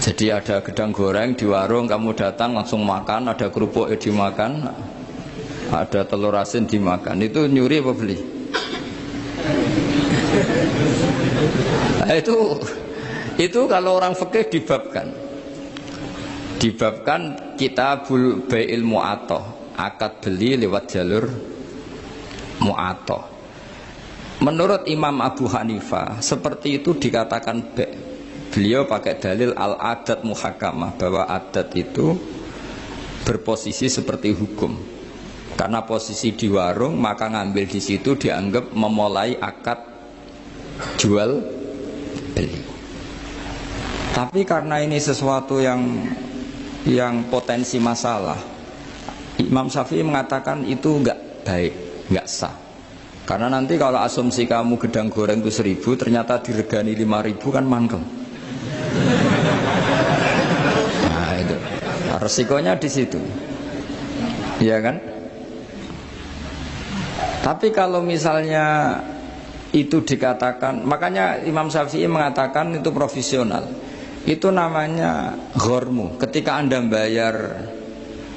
Jadi ada gedang goreng di warung, kamu datang langsung makan, ada kerupuk dimakan, ada telur asin dimakan, itu nyuri apa beli? Lah itu kalau orang fikih dibabkan kitabul bai'il mu'athah, akad beli lewat jalur mu'athah. Menurut Imam Abu Hanifah seperti itu dikatakan beliau pakai dalil al-adat muhakamah, bahwa adat itu berposisi seperti hukum. Karena posisi di warung, maka ngambil di situ dianggap memulai akad jual beli. Tapi karena ini sesuatu yang potensi masalah, Imam Syafi'i mengatakan itu enggak baik, enggak sah. Karena nanti kalau asumsi kamu gedang goreng itu 1.000, ternyata diregani 5.000 kan mangkel. Nah itu resikonya di situ, iya kan? Tapi kalau misalnya itu dikatakan, makanya Imam Syafi'i mengatakan itu profesional. Itu namanya ghormu. Ketika Anda bayar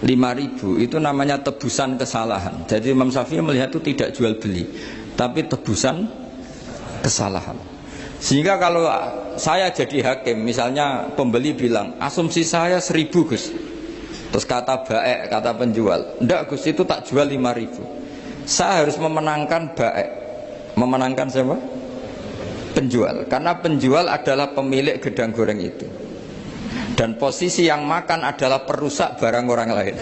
5.000 itu namanya tebusan kesalahan. Jadi Imam Syafi'i melihat itu tidak jual beli, tapi tebusan kesalahan. Sehingga kalau saya jadi hakim, misalnya pembeli bilang asumsi saya 1.000 Gus, terus kata baek, kata penjual, enggak Gus itu tak jual 5.000, saya harus memenangkan baek. Memenangkan siapa? Penjual. Karena penjual adalah pemilik gedang goreng itu, dan posisi yang makan adalah perusak barang orang lain.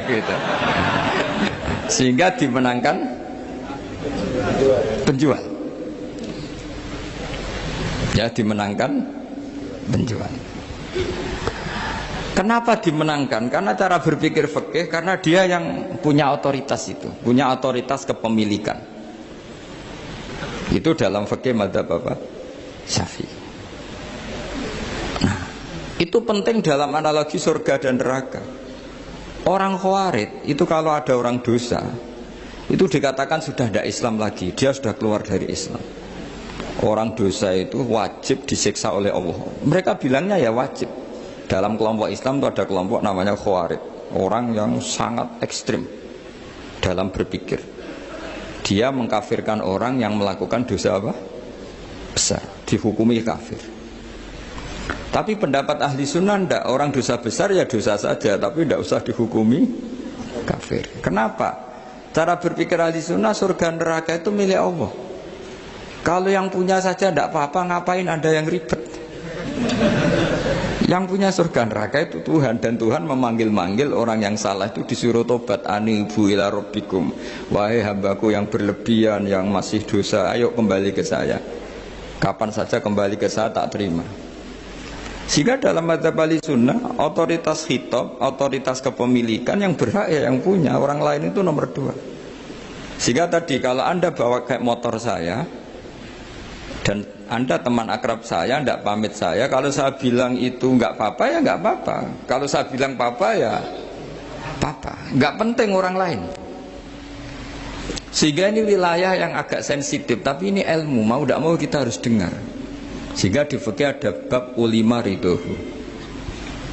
Gitu. Sehingga dimenangkan penjual. Ya, dimenangkan penjual. Kenapa dimenangkan? Karena cara berpikir fikih, karena dia yang punya otoritas itu, punya otoritas kepemilikan. Itu dalam fikih madzhab apa? Syafi'i. Nah, itu penting dalam analogi surga dan neraka. Orang Khawarij itu kalau ada orang dosa, itu dikatakan sudah tidak Islam lagi, dia sudah keluar dari Islam. Orang dosa itu wajib disiksa oleh Allah. Mereka bilangnya ya wajib. Dalam kelompok Islam itu ada kelompok namanya Khawarij, orang yang sangat ekstrim dalam berpikir. Dia mengkafirkan orang yang melakukan dosa apa? Besar, dihukumi kafir. Tapi pendapat ahli sunnah tidak, orang dosa besar ya dosa saja, tapi tidak usah dihukumi kafir. Kenapa? Cara berpikir ahli sunnah, surga neraka itu milik Allah. Kalau yang punya saja tidak apa-apa, ngapain ada yang ribet? Yang punya surga neraka itu Tuhan, dan Tuhan memanggil-manggil orang yang salah itu disuruh tobat. Anibu ila rabbikum, wahai hambaku yang berlebihan, yang masih dosa, ayo kembali ke saya. Kapan saja kembali ke saya tak terima. Sehingga dalam madzhab ahli sunnah, otoritas khitab, otoritas kepemilikan yang berhak ya yang punya, orang lain itu nomor 2. Sehingga tadi kalau Anda bawa kayak motor saya, dan Anda teman akrab saya, tidak pamit saya, kalau saya bilang itu nggak apa-apa ya nggak apa-apa. Kalau saya bilang apa-apa ya apa-apa. Nggak penting orang lain. Sehingga ini wilayah yang agak sensitif, tapi ini ilmu, mau tidak mau kita harus dengar. Sehingga di fikih ada bab ulima ridhohu.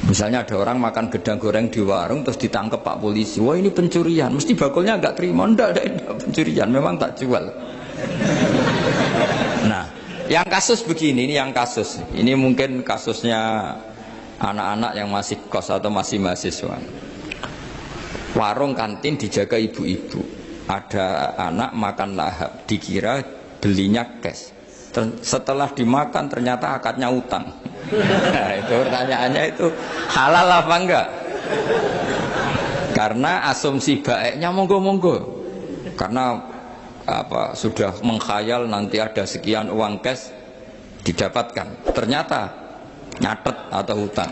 Misalnya ada orang makan gedang goreng di warung terus ditangkap Pak polisi, wah ini pencurian, mesti bakulnya nggak terima. Enggak pencurian, memang tak jual. Nah, yang kasus begini, ini yang kasus. Ini mungkin kasusnya anak-anak yang masih kos atau masih mahasiswa. Warung kantin dijaga ibu-ibu. Ada anak makan lahap, dikira belinya cash. Setelah dimakan ternyata akadnya utang. Nah, itu pertanyaannya itu halal apa enggak? Karena asumsi baiknya monggo-monggo. Karena apa sudah mengkhayal nanti ada sekian uang cash didapatkan, ternyata nyatet atau hutang.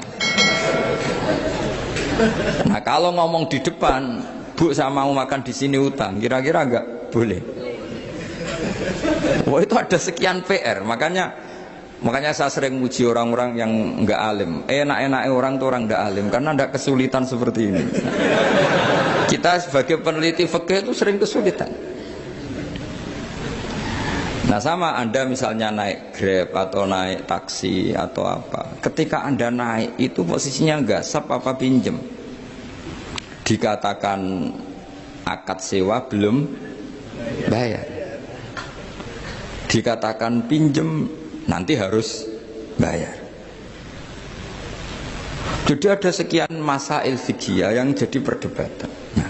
Nah kalau ngomong di depan, Bu saya mau makan di sini hutang, kira-kira enggak boleh. Wah itu ada sekian PR, makanya saya sering muji orang-orang yang enggak alim. Enak-enaknya orang tuh orang enggak alim karena enggak kesulitan seperti ini. Kita sebagai peneliti fikih itu sering kesulitan. Nah sama Anda misalnya naik Grab atau naik taksi atau apa, ketika Anda naik itu posisinya gasap apa pinjem, dikatakan akad sewa belum bayar, dikatakan pinjem nanti harus bayar. Jadi ada sekian masail fikih yang jadi perdebatan. Nah,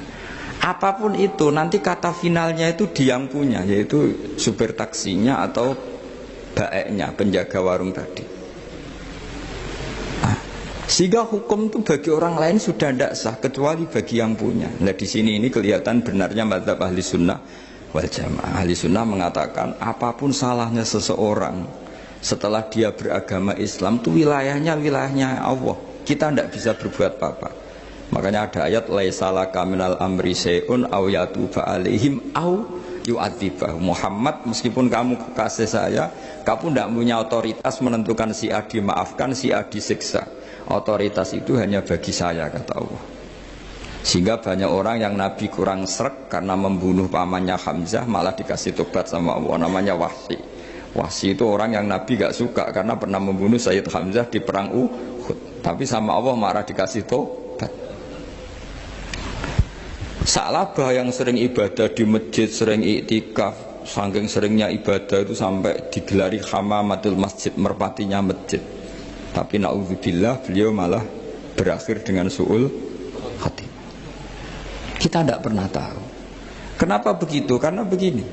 apapun itu nanti kata finalnya itu dia yang punya, yaitu supir taksinya atau baeknya, penjaga warung tadi. Nah, sehingga hukum itu bagi orang lain sudah tidak sah kecuali bagi yang punya. Nah di sini ini kelihatan benarnya mazhab ahli sunnah wal jamaah. Ahli sunnah mengatakan apapun salahnya seseorang setelah dia beragama Islam itu wilayahnya Allah. Kita tidak bisa berbuat apa-apa. Makanya ada ayat laisalaka minal amri syai'un aw yatuba alaihim aw yu'adzibahu. Muhammad, meskipun kamu kekasih saya, kamu tidak punya otoritas menentukan si A dimaafkan, si A disiksa. Otoritas itu hanya bagi saya, kata Allah. Sehingga banyak orang yang Nabi kurang srek karena membunuh pamannya Hamzah malah dikasih tobat sama Allah, namanya Wahsy. Wahsy itu orang yang Nabi gak suka karena pernah membunuh Sayyid Hamzah di perang Uhud. Tapi sama Allah marah dikasih tobat. Sa'labah yang sering ibadah di masjid, sering iktikaf, saking seringnya ibadah itu sampai digelari hamamatul masjid, merpatinya masjid. Tapi na'udzubillah beliau malah berakhir dengan su'ul khatimah. Kita tidak pernah tahu. Kenapa begitu? Karena begini.